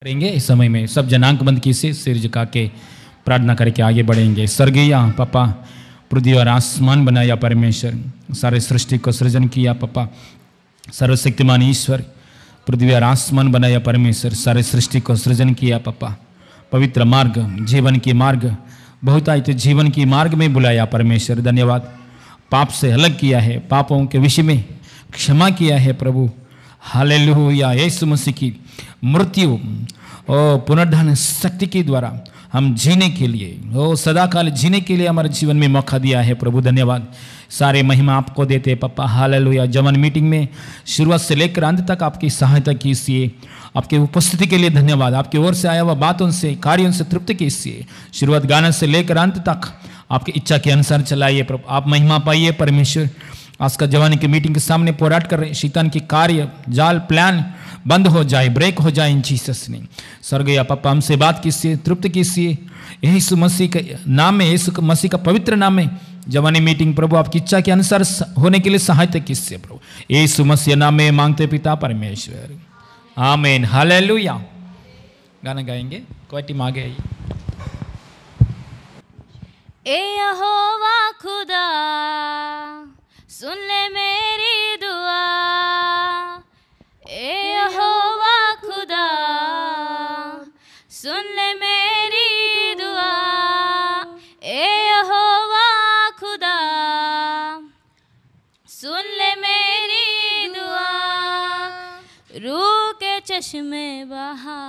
करेंगे। इस समय में सब जनांक बंद की से सिर झुका के प्रार्थना करके आगे बढ़ेंगे। स्वर्गीय पापा, पृथ्वी और आसमान बनाया परमेश्वर, सारे सृष्टि को सृजन किया पापा। सर्वशक्तिमान ईश्वर, पृथ्वी और आसमान बनाया परमेश्वर, सारे सृष्टि को सृजन किया पापा। पवित्र मार्ग, जीवन की मार्ग, बहुतायत जीवन की मार्ग में बुलाया परमेश्वर। धन्यवाद। पाप से अलग किया है, पापों के विषय में क्षमा किया है प्रभु। हालेलुया। यीशु मसीह की मृत्यु और पुनरुत्थान शक्ति के द्वारा हम जीने के लिए, ओ सदाकाल जीने के लिए हमारे जीवन में मौका दिया है प्रभु। धन्यवाद। सारे महिमा आपको देते पापा। हालेलुया। जवान मीटिंग में शुरुआत से लेकर अंत तक आपकी सहायता कीजिए। आपके उपस्थिति के लिए धन्यवाद। आपकी ओर से आया हुआ बातों से, कार्यों से तृप्त कीजिए। शुरुआत गाने से लेकर अंत तक आपकी इच्छा के अनुसार चलाइए प्रभु। आप महिमा पाइए परमेश्वर। आज का जवानी की मीटिंग के सामने पोराट कर रहे शैतान के कार्य, जाल, प्लान बंद हो जाए, ब्रेक हो जाए इन जीसस ने। स्वर्गीय पापा, हमसे बात कीजिए, तृप्त कीजिए। यीशु मसीह के नाम में, यीशु मसीह का पवित्र नाम में जवानी मीटिंग प्रभु आपकी इच्छा के अनुसार होने के लिए सहायता कीजिए प्रभु। यीशु मसीह नाम में मांगते पिता परमेश्वर, आमीन। हालेलुया। गाना गाएंगे। कोई टीम आगे आइए। ए यहोवा खुदा, सुन ले मेरी दुआ। ए यहोवा खुदा, सुन ले मेरी दुआ। ए यहोवा खुदा, सुन ले मेरी दुआ। रूह के चश्मे बहा,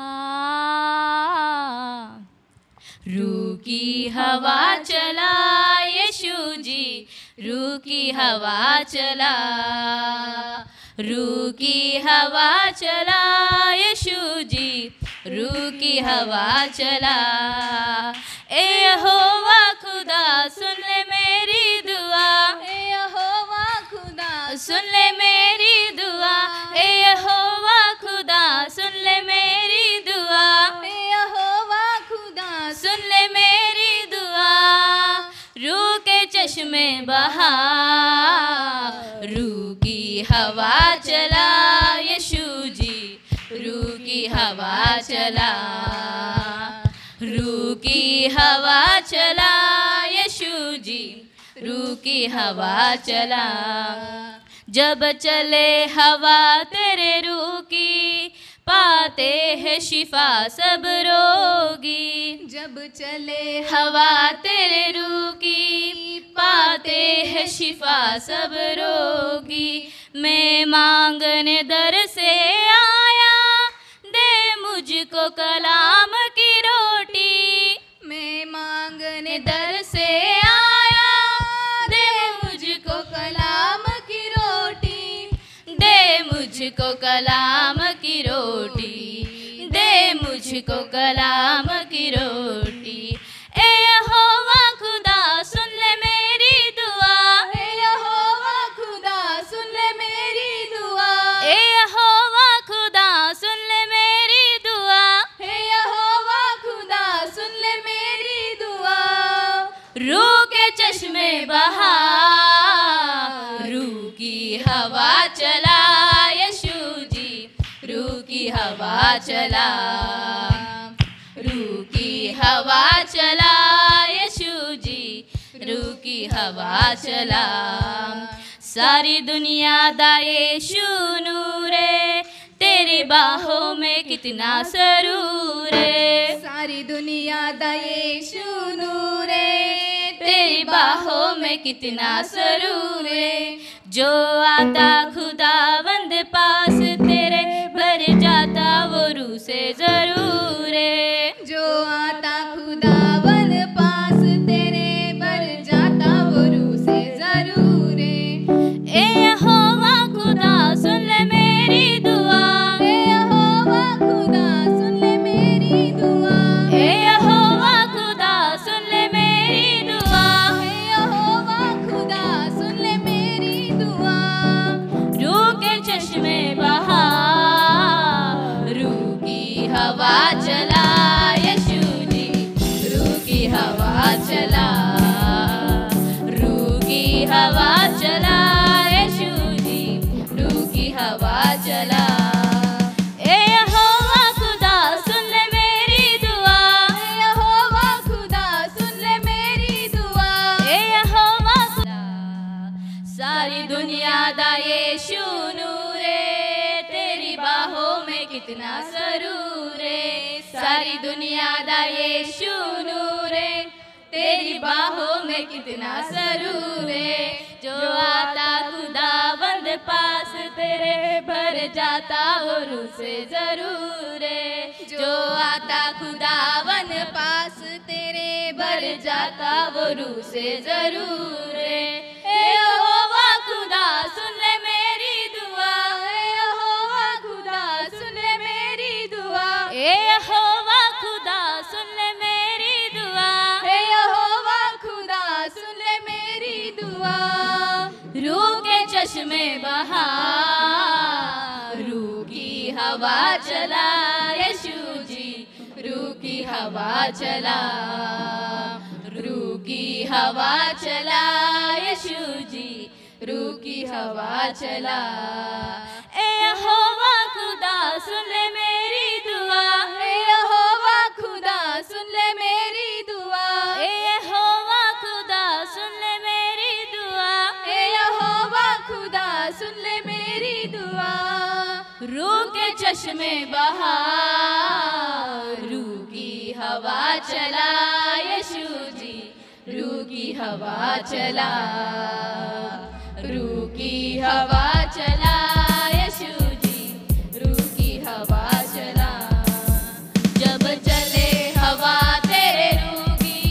रूह की हवा चला यीशु जी, रूह की हवा चला, रूह की हवा चला यीशु जी, रूह की हवा चला। ए यहोवा खुदा, सुन ले मेरी दुआ। ए यहोवा खुदा, सुन ले मेरी दुआ। ए यहोवा खुदा, सुन ले मेरी दुआ। ए यहोवा खुदा, सुन ले मेरी दुआ। रूह के चश्मे बहा, रूह की हवा चला यीशु जी, रूह की हवा चला, रूह की हवा चला यीशु जी, रूह की हवा चला। जब चले हवा तेरे रूह की, पाते हैं शिफा सब रोगी। जब चले हवा तेरे रूह की, पाते हैं शिफा सब रोगी। मैं मांगने दर से आया, दे मुझको कलाम की रोटी। मैं मांगने दर से आया, दे मुझको कलाम की रोटी। दे मुझको कलाम की रोटी, दे मुझको कलाम की रोटी। ए यहोवा खुदा, सुन ले मेरी दुआ। ए यहोवा खुदा, सुन ले मेरी दुआ। ए यहोवा खुदा, सुन ले मेरी दुआ। ए यहोवा खुदा, सुन ले मेरी दुआ। रूह के चश्मे बहा, रूह की हवा चला यीशु जी, रूह की हवा चला, रूह की हवा चला यीशु जी, रूह की हवा चला। सारी दुनिया दा यीशु नूरे, तेरी बाहों में कितना सरूर है। सारी दुनिया दा यीशु नूरे, तेरी बाहों में कितना सरूर है। जो आता खुदावंद पास तेरे, भर जाता वो रूह से जरूर है। जो आता खुदावंद पास तेरे, भर जाता वो रूह से जरूर है। ए यहोवा खुदा, सुन ले मेरी दुआ। ए यहोवा खुदा, सुन ले मेरी दुआ। ए यहोवा खुदा, सुन ले मेरी दुआ। ए यहोवा खुदा, सुन ले मेरी दुआ। रूह के हवा चला, रूह की हवा चला, यीशु जी रूह की हवा चला। ए यहोवा खुदा सुन ले मेरी दुआ, ए यहोवा खुदा सुन ले मेरी दुआ, ए यहोवा खुदा। सारी दुनिया दा यीशु नूरे, तेरी बाहों में कितना सरूर है। सारी दुनिया दा यीशु नूरे, तेरी बाहों में कितना सरूर है। जो आता खुदावंद पास तेरे भर जाता वो रूह से जरूर है। जो आता खुदावंद पास तेरे भर जाता वो रूह से जरूर है। ए यहोवा खुदा सुन ले मेरी दुआ, ए यहोवा खुदा सुन ले मेरी दुआ, ए यहोवा खुदा सुन ले मेरी दुआ, ए यहोवा खुदा सुन ले मेरी दुआ। रूह के चश्मे बहा, रूह की हवा चला, यीशु जी रूह की हवा चला, रूह की हवा चला, यीशु जी रूह की हवा चला। ए यहोवा खुदा सुन ले मेरी दुआ, ए यहोवा खुदा सुन ले मेरी दुआ, ए यहोवा खुदा सुन ले मेरी दुआ, ए यहोवा खुदा सुन ले मेरी दुआ। रूह के चश्मे बहा, रूह की हवा चला, यीशु जी रूह की हवा चला, रूह की हवा चला, यीशु जी रूह की हवा चला। जब चले हवा तेरे रूह की,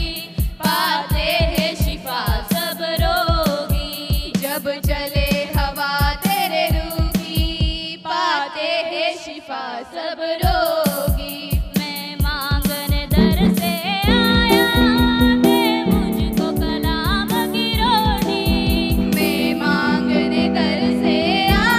पाते हैं शिफा सब रोगी। जब चले हवा तेरे रूह की, पाते हैं शिफा सब रोगी। मैं मांगने दर से आया, दे मुझको कलाम की रोटी। मैं मांगने दर से आया,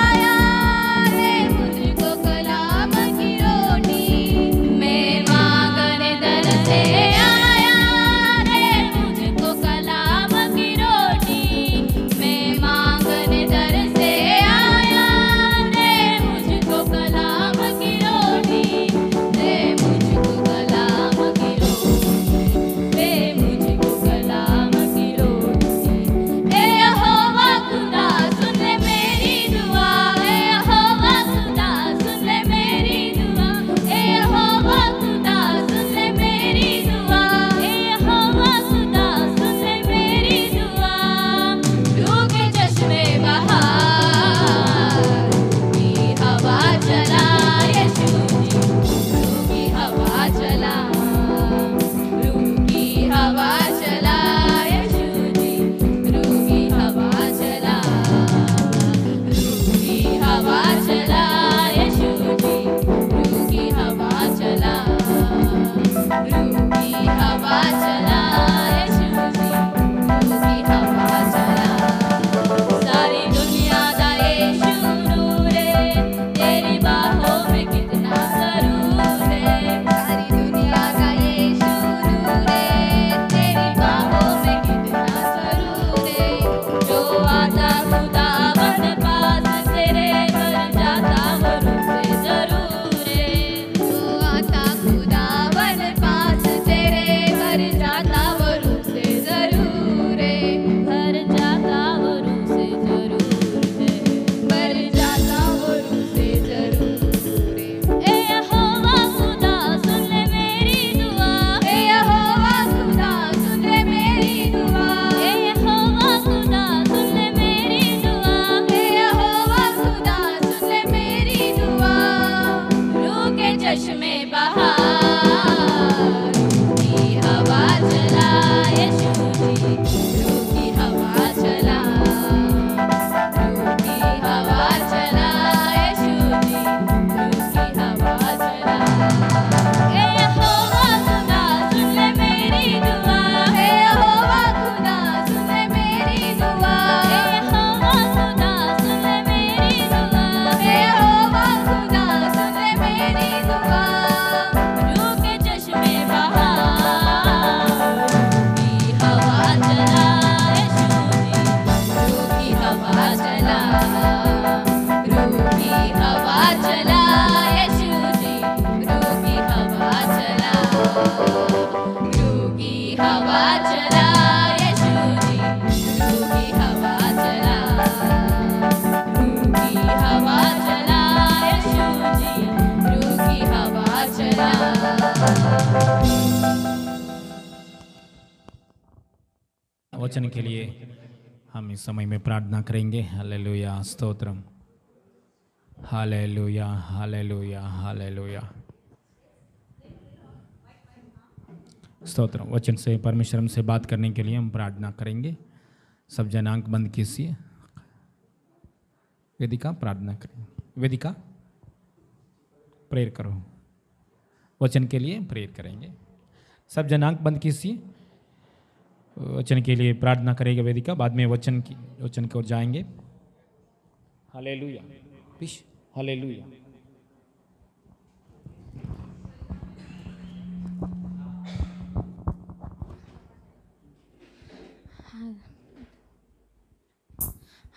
हवा चला यीशु जी, रूह की हवा चला, रूह की हवा चला यीशु जी, रूह की हवा चला। वचन के लिए हम इस समय में प्रार्थना करेंगे। Hallelujah, stotram, hallelujah, hallelujah, hallelujah, stotram. वचन से परमेश्वर हमसे बात करने के लिए हम प्रार्थना करेंगे। सब जन आंख बंद कीजिए, वेदिका प्रार्थना करें, वेदिका प्रेयर करो, वचन के लिए प्रेयर करेंगे। सब जन आंख बंद कीजिए, वचन के लिए प्रार्थना करेगा वेदिका, बाद में वचन की ओर जाएंगे। Hallelujah, hallelujah.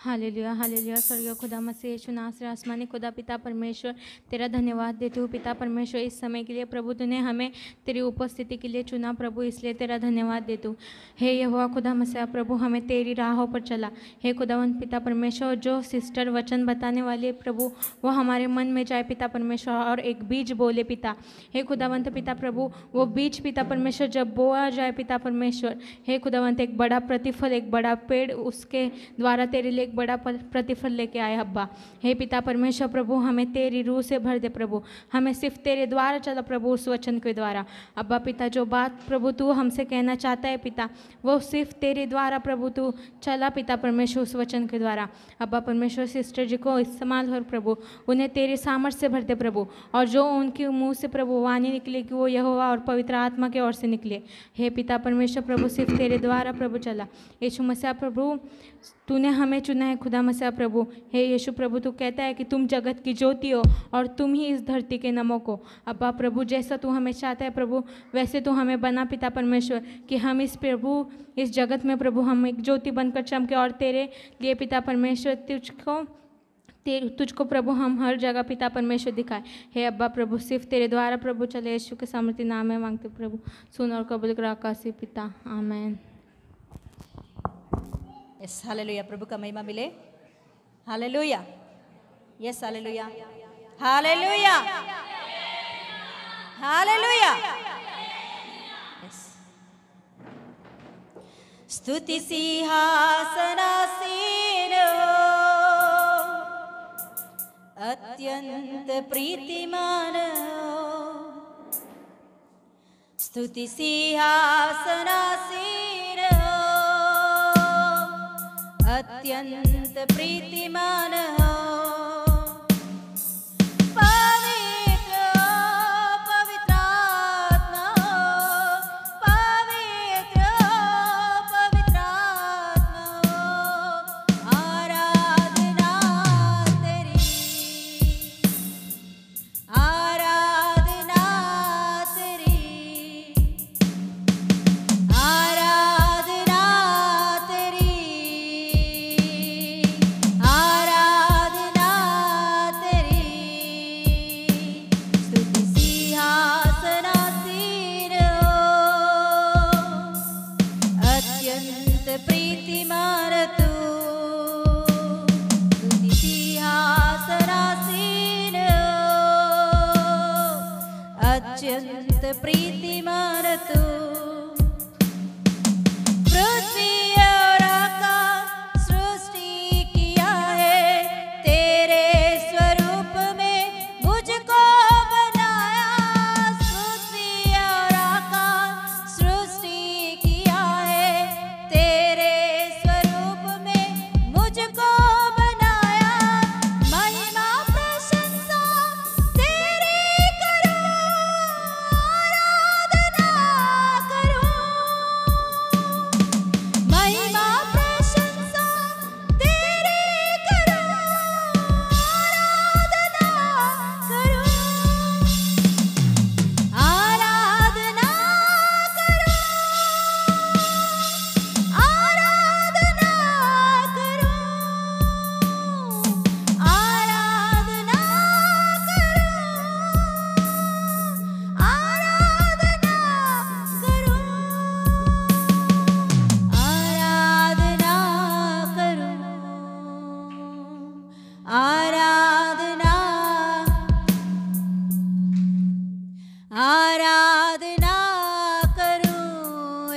Hallelujah, hallelujah. स्वर्गीय खुदा मसीह यीशु नासरी आसमानी खुदा पिता परमेश्वर, तेरा धन्यवाद देते हो पिता परमेश्वर इस समय के लिए। प्रभु तूने हमें तेरी उपस्थिति के लिए चुना प्रभु, इसलिए तेरा धन्यवाद देते हो। हे यहोवा खुदा मसीह प्रभु, हमें तेरी राहों पर चला। हे खुदावंत पिता परमेश्वर, जो सिस्टर वचन बताने वाली है प्रभु, वो हमारे मन में जाए पिता परमेश्वर और एक बीज बोले पिता। हे खुदावंत पिता प्रभु, वो बीज पिता परमेश्वर जब बोआ जाए पिता परमेश्वर, हे खुदावंत एक बड़ा प्रतिफल, एक बड़ा पेड़ उसके द्वारा तेरे लिए बड़ा प्रतिफल लेके आए अब्बा। हे पिता परमेश्वर प्रभु, हमें तेरी रूह से भर दे प्रभु, हमें सिर्फ तेरे द्वारा चला प्रभु, उस वचन के द्वारा अब्बा पिता। जो बात प्रभु तू हमसे कहना चाहता है पिता, वो सिर्फ तेरे द्वारा प्रभु तू चला पिता परमेश्वर उस वचन के द्वारा अब्बा परमेश्वर। सिस्टर जी को इस्तेमाल कर प्रभु, उन्हें तेरे सामर्थ्य से भर दे प्रभु, और जो उनके मुंह से प्रभु वाणी निकले कि वो यहोवा और पवित्र आत्मा के ओर से निकले। हे पिता परमेश्वर प्रभु, सिर्फ तेरे द्वारा प्रभु चला। यीशु मसीह प्रभु, तूने हमें चुना है खुदा मसीह प्रभु। हे यीशु प्रभु, तू कहता है कि तुम जगत की ज्योति हो और तुम ही इस धरती के नमक हो अब्बा प्रभु। जैसा तू हमें चाहता है प्रभु, वैसे तू हमें बना पिता परमेश्वर, कि हम इस प्रभु इस जगत में प्रभु हम एक ज्योति बनकर चमके और तेरे लिए पिता परमेश्वर तुझको प्रभु हम हर जगह पिता परमेश्वर दिखाए। हे अब्बा प्रभु, सिर्फ तेरे द्वारा प्रभु चले। यीशु के सामर्थ्य नाम में मांगते प्रभु, सुन और कबूल कर आकाशी पिता, आमीन। Yes, hallelujah. प्रभु का महिमा मिले। Hallelujah, yes, hallelujah, hallelujah, hallelujah. Yes, स्तुति सिंहासनासीन अत्यंत प्रीतिमान, स्तुति सिंहासनासीन अत्यंत प्रीतिमान हो। पवित्र पवित्र आत्मा हो, पवित्र पवित्र आत्मा हो। आराधना तेरी, आराधना तेरी, आराधना तेरी, आराधना तेरी। स्तुति सिंहासनासीन हो, अत्यंत प्रीतिमान तू। स्तुति सिंहासनासीन हो, अत्यंत प्रीतिमान तू। पृथ्वी और आकाश सृष्टि किया है, तेरे स्वरूप में मुझको बनाया। पृथ्वी और आकाश सृष्टि किया है, तेरे स्वरूप में मुझको बनाया। महिमा प्रशंसा तेरी करूं, आराधना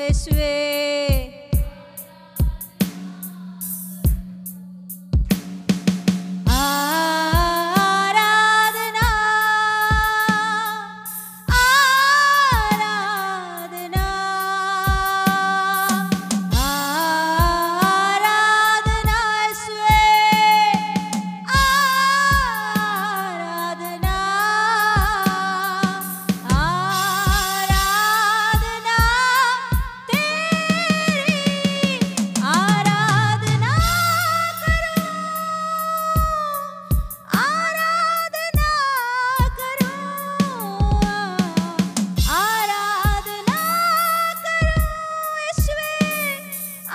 यीशुए आराधना आराधना आराधना यीशुए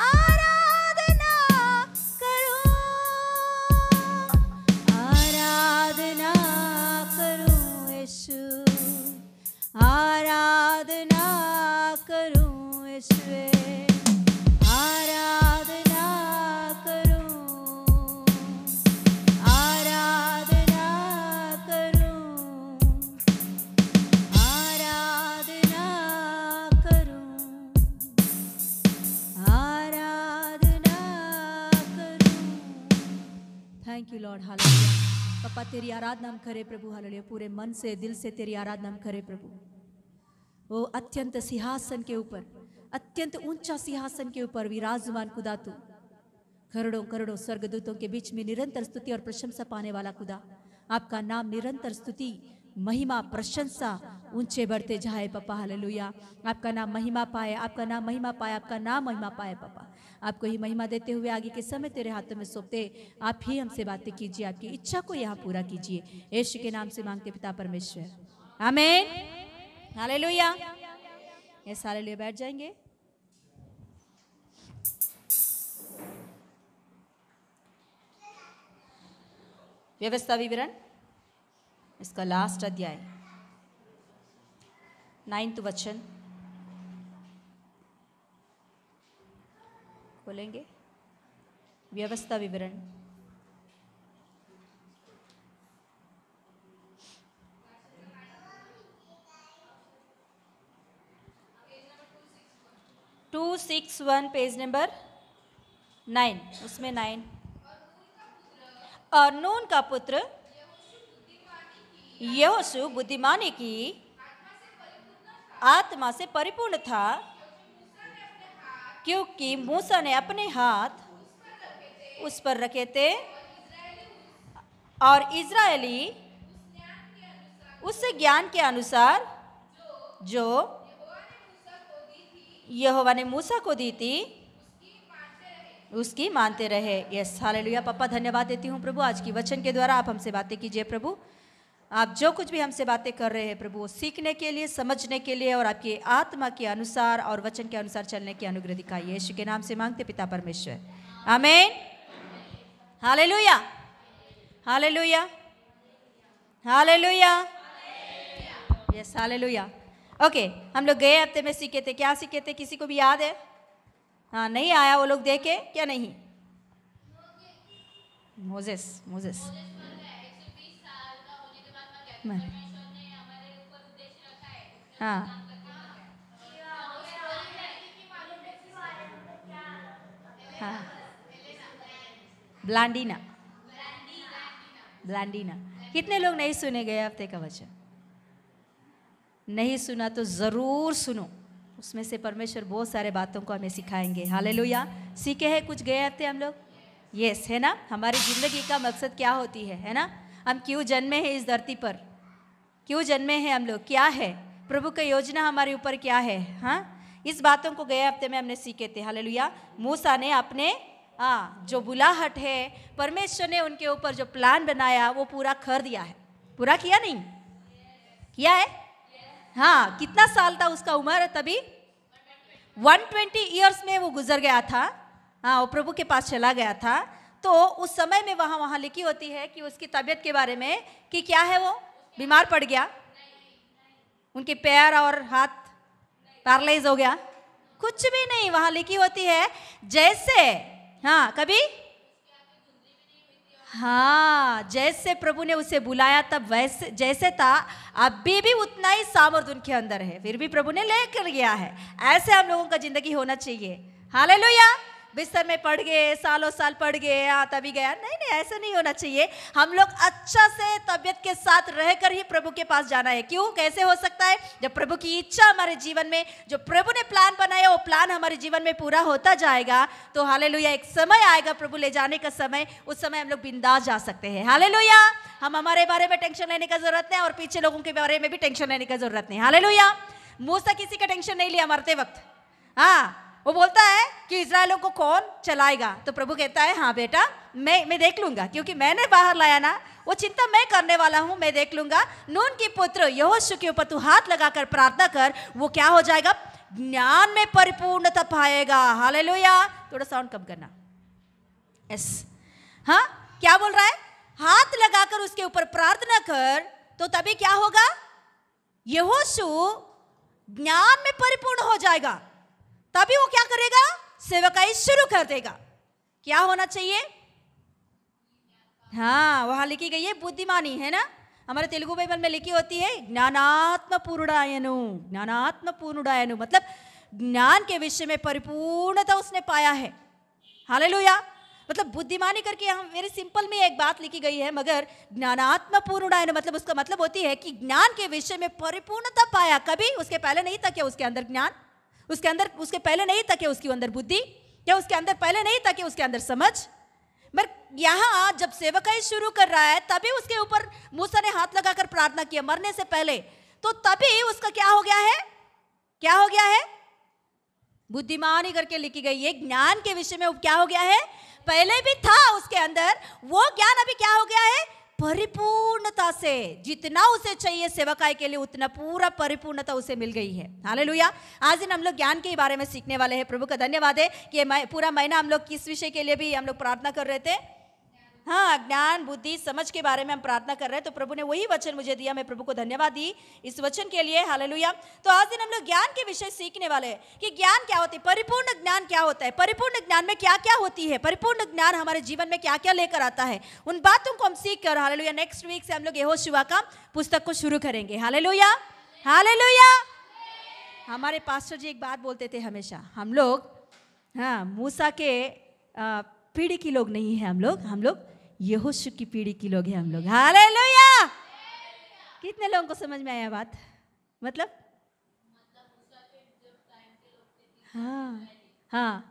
आराधना आराधना तेरी आराधना करूं यीशुए आराधना करूं आराधना करूं आराधना करूं आराधना करूं थैंक यू लॉर्ड हालेलुया पापा तेरी आराधना हम करें प्रभु हालेलुया पूरे मन से दिल से तेरी आराधना हम करें प्रभु वो अत्यंत सिंहासन के ऊपर अत्यंत ऊंचा सिंहासन के ऊपर विराजमान खुदा तू करोड़ों करोड़ों स्वर्गदूतों के बीच में निरंतर स्तुति और प्रशंसा पाने वाला खुदा आपका नाम निरंतर स्तुति महिमा प्रशंसा ऊंचे बढ़ते जाए पापा हालेलुया आपका नाम महिमा पाए आपका नाम महिमा पाए आपका नाम महिमा पाए पापा आपको ही महिमा देते हुए आगे के समय तेरे हाथों में सौंपते आप ही हमसे बातें कीजिए आपकी इच्छा को यहाँ पूरा कीजिए यीशु के नाम से मांगते पिता परमेश्वर आमीन हालेलुया यस हालेलुया बैठ जाएंगे व्यवस्था विवरण इसका लास्ट अध्याय 9th वचन खोलेंगे व्यवस्था विवरण टू 261 पेज नंबर 9 उसमें 9 और नून का पुत्र यहोशू बुद्धिमानी की आत्मा से परिपूर्ण था क्योंकि मूसा ने अपने हाथ उस पर रखे थे और इज़राइली उस ज्ञान के अनुसार जो यहोवा ने मूसा को दी थी उसकी मानते रहे यस हालेलुया पापा धन्यवाद देती हूँ प्रभु आज की वचन के द्वारा आप हमसे बातें कीजिए प्रभु आप जो कुछ भी हमसे बातें कर रहे हैं प्रभु वो सीखने के लिए समझने के लिए और आपकी आत्मा के अनुसार और वचन के अनुसार चलने की अनुग्रह दिखाइए यीशु के नाम से मांगते पिता परमेश्वर आमीन hallelujah hallelujah hallelujah yes hallelujah okay हम लोग गए हफ्ते में सीखे थे क्या सीखे थे किसी को भी याद है हाँ नहीं आया वो लोग देखे क्या नहीं मोजेस मोजेस हाँ हाँ ब्लांडीना ब्लांडीना कितने लोग नहीं सुने गए हफ्ते का वचन नहीं सुना तो ज़रूर सुनो उसमें से परमेश्वर बहुत सारे बातों को हमें सिखाएंगे हालेलुया सीखे हैं कुछ गए हफ्ते हम लोग यस है ना हमारी ज़िंदगी का मकसद क्या होती है ना हम क्यों जन्मे हैं इस धरती पर क्यों जन्मे हैं हम लोग क्या है प्रभु का योजना हमारे ऊपर क्या है हाँ इस बातों को गए हफ्ते में हमने सीखे थे हालेलुया मूसा ने अपने जो बुलाहट है परमेश्वर ने उनके ऊपर जो प्लान बनाया वो पूरा कर दिया है पूरा किया नहीं किया है हाँ कितना साल था उसका उम्र तभी 120 ईयर्स में वो गुजर गया था हाँ वो प्रभु के पास चला गया था तो उस समय में वहाँ लिखी होती है कि उसकी तबीयत के बारे में कि क्या है वो बीमार पड़ गया उनके पैर और हाथ पैरालाइज हो गया कुछ भी नहीं वहाँ लिखी होती है जैसे हाँ कभी हाँ, जैसे प्रभु ने उसे बुलाया तब वैसे जैसे था, अभी भी उतना ही सामर्थ उनके अंदर है, फिर भी प्रभु ने लेकर गया है। ऐसे हम लोगों का जिंदगी होना चाहिए। हालेलुया। बिस्तर में पड़ गए, सालों साल पड़ गए, हाँ तभी गया, नहीं नहीं, ऐसा नहीं होना चाहिए। हम लोग अच्छा से तबीयत के साथ रहकर ही प्रभु के पास जाना है। क्यों, कैसे हो सकता है? जब प्रभु की इच्छा हमारे जीवन में, जो प्रभु ने प्लान बनाया वो प्लान हमारे जीवन में पूरा होता जाएगा, तो हालेलुया एक समय आएगा प्रभु ले जाने का समय, उस समय हम लोग बिंदास जा सकते हैं। हालेलुया। हम हमारे बारे में टेंशन लेने का जरूरत नहीं और पीछे लोगों के बारे में भी टेंशन लेने का जरूरत नहीं। हालेलुया। मूसा किसी का टेंशन नहीं लिया मरते वक्त। हाँ, वो बोलता है कि इजराइलों को कौन चलाएगा, तो प्रभु कहता है हाँ बेटा मैं देख लूंगा, क्योंकि मैंने बाहर लाया ना, वो चिंता मैं करने वाला हूं, मैं देख लूंगा। नून की पुत्र यहोशू के ऊपर तू हाथ लगाकर प्रार्थना कर, वो क्या हो जाएगा? ज्ञान में परिपूर्णता पाएगा। हालेलुया। थोड़ा साउंड कम करना। यस, हाँ क्या बोल रहा है? हाथ लगाकर उसके ऊपर प्रार्थना कर, तो तभी क्या होगा? यहोशू ज्ञान में परिपूर्ण हो जाएगा, तभी वो क्या करेगा? सेवकाई शुरू कर देगा। क्या होना चाहिए? हाँ, वहां लिखी गई है बुद्धिमानी, है ना? हमारे तेलुगु बाइबल में लिखी होती है ज्ञानात्म पूर्णायनु। ज्ञानात्म पूर्णायनु मतलब ज्ञान के विषय में परिपूर्णता उसने पाया है। हालेलुया। मतलब बुद्धिमानी करके यहाँ वेरी सिंपल में एक बात लिखी गई है, मगर ज्ञानात्म पूर्णायनु मतलब उसका मतलब होती है कि ज्ञान के विषय में परिपूर्णता पाया। कभी उसके पहले नहीं था क्या उसके अंदर ज्ञान? उसके पहले नहीं था कि उसके अंदर बुद्धि? क्या उसके अंदर पहले नहीं था कि उसके अंदर समझ? मगर यहाँ जब सेवकाई शुरू कर रहा है, तभी उसके ऊपर मूसा ने हाथ लगाकर प्रार्थना किया मरने से पहले, तो तभी उसका क्या हो गया है? क्या हो गया है? बुद्धिमानी करके लिखी गई है। ज्ञान के विषय में क्या हो गया है? पहले भी था उसके अंदर, वो ज्ञान अभी क्या हो गया है? परिपूर्णता से, जितना उसे चाहिए सेवकाई के लिए उतना पूरा परिपूर्णता उसे मिल गई है। हालेलुया। आज दिन हम लोग ज्ञान के बारे में सीखने वाले हैं। प्रभु का धन्यवाद है कि पूरा महीना हम लोग किस विषय के लिए भी हम लोग प्रार्थना कर रहे थे? हाँ, ज्ञान बुद्धि समझ के बारे में हम प्रार्थना कर रहे हैं। तो प्रभु ने वही वचन मुझे दिया, मैं प्रभु को धन्यवाद दी इस वचन के लिए। हालेलुया। तो आज दिन हम लोग ज्ञान के विषय सीखने वाले हैं कि ज्ञान क्या होती है, परिपूर्ण ज्ञान क्या होता है, परिपूर्ण ज्ञान में क्या क्या होती है, परिपूर्ण ज्ञान हमारे जीवन में क्या क्या लेकर आता है, उन बातों को हम सीख कर हालेलुया नेक्स्ट वीक से हम लोग यहोशुआ का पुस्तक को शुरू करेंगे। हालेलुया। हालेलुया। हमारे पास्टर जी एक बात बोलते थे हमेशा, हम लोग हाँ मूसा के पीढ़ी की लोग नहीं है, हम लोग यहोशू की पीढ़ी की लोग हैं हम लोग। हालेलुया। कितने लोगों को समझ में आया बात? मतलब हाँ हाँ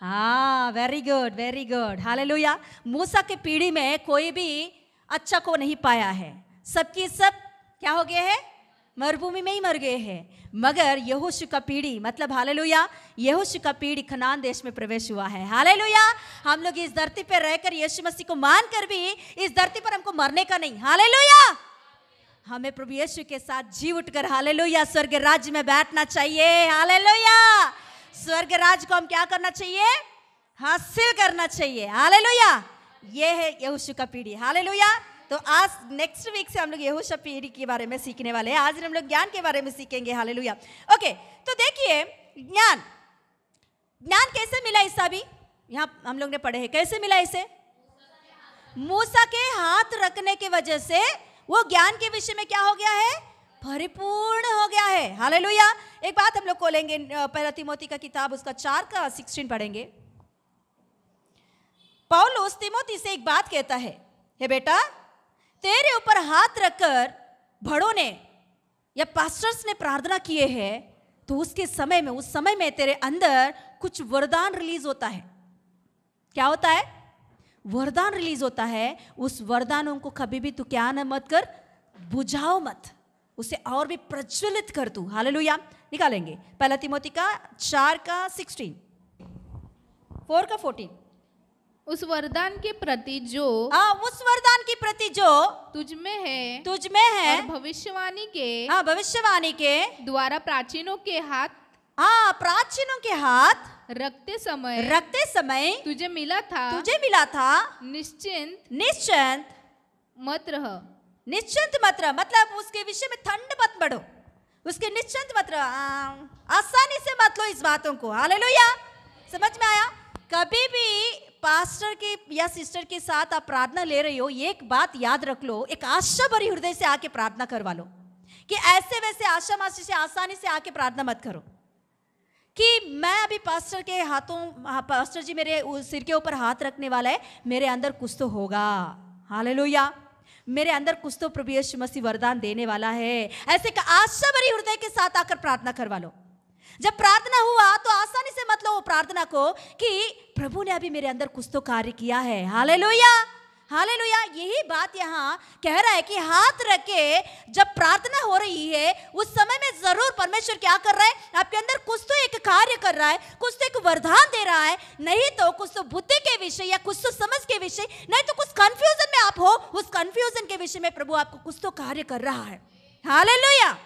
हाँ, very good very good. Hallelujah. मूसा के पीढ़ी में कोई भी अच्छा को नहीं पाया है, सबकी सब क्या हो गए हैं? मरुभूमि में ही मर गए हैं। मगर यहोशू का पीढ़ी मतलब हालेलुया, यहोशू का पीढ़ी कनान देश में प्रवेश हुआ है। हालेलुया। हम लोग इस धरती पर रहकर यीशु मसीह को मानकर भी इस धरती पर हमको मरने का नहीं। हालेलुया। हमें प्रभु यीशु के साथ जी उठकर हालेलुया स्वर्ग राज्य में बैठना चाहिए। हालेलुया। स्वर्ग राज्य को हम क्या करना चाहिए? हासिल करना चाहिए। हालेलुया। ये है यहोशू का पीढ़ी। हालेलुया। तो आज नेक्स्ट वीक से हम लोग यहोशू पीढ़ी के बारे में सीखने वाले हैं। आज हम लोग ज्ञान के बारे में सीखेंगे। हालेलुया। ओके, तो देखिए ज्ञान कैसे मिला? इसका भी यहाँ हम लोग ने पढ़े हैं। कैसे मिला इसे? मूसा के हाथ रखने की वजह से वो ज्ञान के विषय में क्या हो गया है? परिपूर्ण हो गया है। हालेलुया। एक बात हम लोग खोलेंगे, पहला तिमोथी का किताब उसका 4:16 पढ़ेंगे। पौलुस तिमोथी से एक बात कहता है, हे बेटा तेरे ऊपर हाथ रखकर बड़ों ने या पास्टर्स ने प्रार्थना किए हैं, तो उसके समय में उस समय में तेरे अंदर कुछ वरदान रिलीज होता है। क्या होता है? वरदान रिलीज होता है। उस वरदानों को कभी भी तू क्या न मत कर, बुझाओ मत, उसे और भी प्रज्वलित कर तू। हालेलुया। निकालेंगे पहला तिमोथी का 4:16, 4:14। उस वरदान के प्रति जो उस वरदान की प्रति जो तुझ में है और भविष्यवाणी के भविष्यवाणी के द्वारा प्राचीनों के हाथ रखते समय तुझे मिला था निश्चिंत मत रह। निश्चिंत मत रह मतलब उसके विषय में ठंड मत बढ़ो, उसके निश्चिंत मत रह, आसानी से मत लो इस बातों को। हालेलुया। समझ में आया? कभी भी पास्टर के या सिस्टर के साथ आप प्रार्थना ले रही हो, एक बात याद रख लो, एक आशा भरी हृदय से आके प्रार्थना करवा लो, कि ऐसे वैसे आशा मासी से आसानी से आके प्रार्थना मत करो कि मैं अभी पास्टर के हाथों, पास्टर जी मेरे सिर के ऊपर हाथ रखने वाला है, मेरे अंदर कुछ तो होगा, हालेलुया, मेरे अंदर कुछ तो प्रभु यीशु मसीह वरदान देने वाला है। ऐसे का आशा भरी हृदय के साथ आकर प्रार्थना करवा लो। जब प्रार्थना हुआ तो आसानी से मत लो वो प्रार्थना को कि प्रभु ने अभी मेरे अंदर कुछ तो कार्य किया है, हालेलुया, हालेलुया। यही बात यहाँ कह रहा है कि हाथ रख के जब प्रार्थना हो रही है उस समय में जरूर परमेश्वर क्या कर रहा है, आपके अंदर कुछ तो एक कार्य कर रहा है, कुछ तो एक वरदान दे रहा है, नहीं तो कुछ तो बुद्धि के विषय या कुछ तो समझ के विषय, नहीं तो कुछ कंफ्यूजन में आप हो, उस कंफ्यूजन के विषय में प्रभु आपको कुछ तो कार्य कर रहा है, हालेलुया।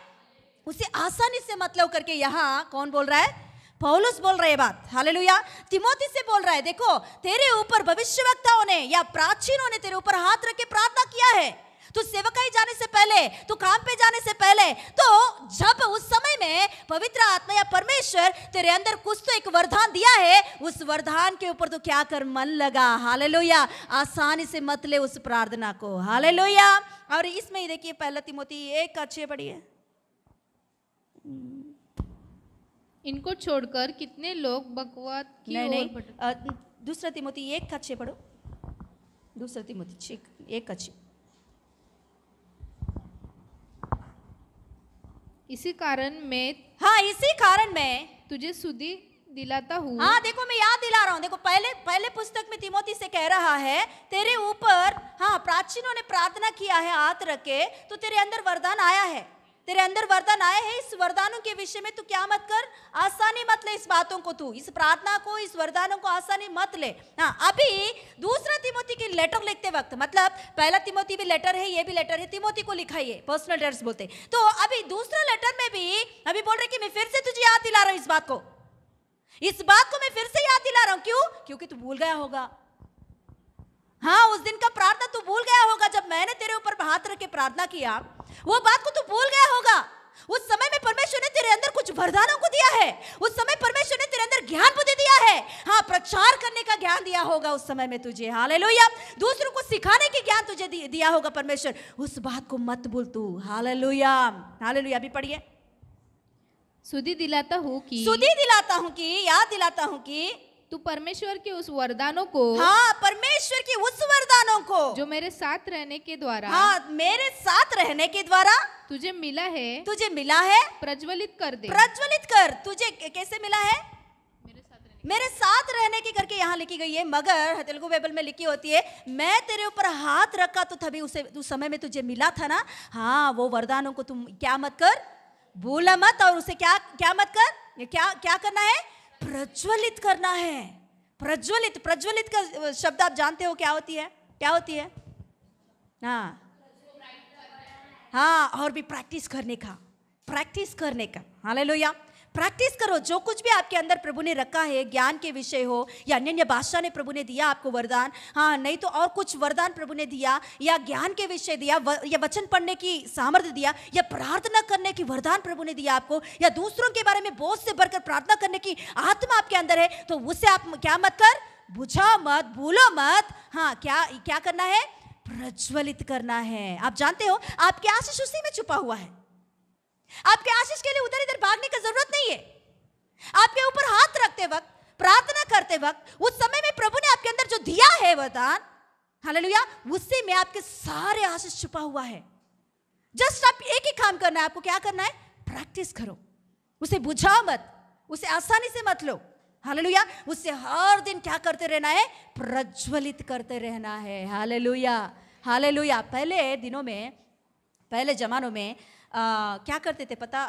उसे आसानी से मत लो करके यहाँ कौन बोल रहा है, पौलुस बोल रहे बात, हालेलुया। तिमोथी से बोल रहा है, देखो तेरे ऊपर भविष्यवक्ताओं ने या प्राचीनों ने तेरे ऊपर हाथ रख के प्रार्थना किया है, तू सेवकाई जाने से पहले, तू काम पे जाने से पहले, तो जब उस समय में पवित्र आत्मा या परमेश्वर तेरे अंदर कुछ तो एक वरदान दिया है, उस वरदान के ऊपर तो क्या कर, मन लगा, हालेलुया। आसानी से मत ले उस प्रार्थना को, हालेलुया। और इसमें ही देखिए पहला तिमोथी 1:6 पढ़िए। इनको छोड़कर कितने लोग बकवाद की ओर भटक। दूसरा तिमोथी 1:6 पढ़ो, दूसरा तिमोथी 1:6। इसी कारण मैं, हाँ इसी कारण मैं तुझे सुधि दिलाता हूँ। हाँ देखो मैं याद दिला रहा हूँ, देखो पहले पुस्तक में तिमोथी से कह रहा है तेरे ऊपर, हाँ प्राचीनों ने प्रार्थना किया है हाथ रख के, तो तेरे अंदर वरदान आया है, तेरे अंदर वरदान आए हैं। इस वरदानों के विषय में तू क्या मत कर, आसानी मत ले इस बातों को, तू इस प्रार्थना को, इस वरदानों को आसानी मत ले। हाँ अभी दूसरा तिमोथी की लेटर लिखते वक्त, मतलब पहला तिमोथी भी लेटर है, ये भी लेटर है, तिमोथी को लिखा है, पर्सनल लेटर्स बोलते, तो अभी दूसरा लेटर में भी अभी बोल रहे कि मैं फिर से तुझे याद दिला रहा हूं इस बात को, इस बात को मैं फिर से याद दिला रहा हूं। क्यों? क्योंकि तू भूल गया होगा, हाँ उस दिन का प्रार्थना तू भूल गया होगा, जब मैंने तेरे ऊपर हाथ रख के प्रार्थना किया, वो बात को तू भूल गया होगा। उस समय में परमेश्वर ने तेरे अंदर कुछ वरदानों को दिया है, उस समय परमेश्वर ने तेरे अंदर ज्ञान बुद्धि दिया है, हाँ प्रचार करने का ज्ञान दिया होगा उस समय में तुझे, हालेलुया। दूसरों को सिखाने की ज्ञान तुझे दिया होगा परमेश्वर, उस बात को मत भूल तू, हालेलुया, हालेलुया। अभी पढ़िए, सुधि दिलाता हूँ कि, सुधि दिलाता हूँ कि, याद दिलाता हूँ कि तू परमेश्वर के उस वरदानों को, हाँ परमेश्वर की उस वरदानों को जो मेरे साथ रहने के द्वारा, हाँ मेरे साथ रहने के द्वारा तुझे मिला है, तुझे मिला है, प्रज्वलित कर दे, प्रज्वलित कर। तुझे कैसे मिला है? मेरे साथ रहने की करके यहाँ लिखी गई है, मगर तेलुगु बाइबल में लिखी होती है मैं तेरे ऊपर हाथ रखा तो तभी उस समय में तुझे मिला था ना, हाँ वो वरदानों को तुम क्या मत कर, भूला मत, और उसे क्या मत कर, क्या करना है, प्रज्वलित करना है। प्रज्वलित, प्रज्वलित का शब्द आप जानते हो क्या होती है, क्या होती है? हाँ और भी प्रैक्टिस करने का, हालेलुया। प्रैक्टिस करो, जो कुछ भी आपके अंदर प्रभु ने रखा है, ज्ञान के विषय हो या अन्य भाषा ने प्रभु ने दिया आपको वरदान, हाँ नहीं तो और कुछ वरदान प्रभु ने दिया, या ज्ञान के विषय दिया, या वचन पढ़ने की सामर्थ्य दिया, या प्रार्थना करने की वरदान प्रभु ने दिया आपको, या दूसरों के बारे में बहुत से बढ़कर प्रार्थना करने की आत्मा आपके अंदर है, तो उससे आप क्या मत कर, बुझाओ मत, भूलो मत, हाँ क्या करना है, प्रज्वलित करना है। आप जानते हो आपके आशीष उसी में छुपा हुआ है, आपके आशीष के लिए उधर इधर भागने की जरूरत नहीं है। आपके ऊपर हाथ रखते वक्त, प्रार्थना करते वक्त, उस समय में प्रभु ने आपके अंदर जो दिया है वरदान, हालेलुया, उससे में आपके सारे आशीष छुपा हुआ है। जस्ट आप एक ही काम करना है, आपको क्या करना है, प्रैक्टिस करो, उसे बुझाओ मत, उसे आसानी से मत लो, हालेलुया। उससे हर दिन क्या करते रहना है, प्रज्वलित करते रहना है, हालेलुया, हालेलुया। पहले दिनों में, पहले जमानों में क्या करते थे पता,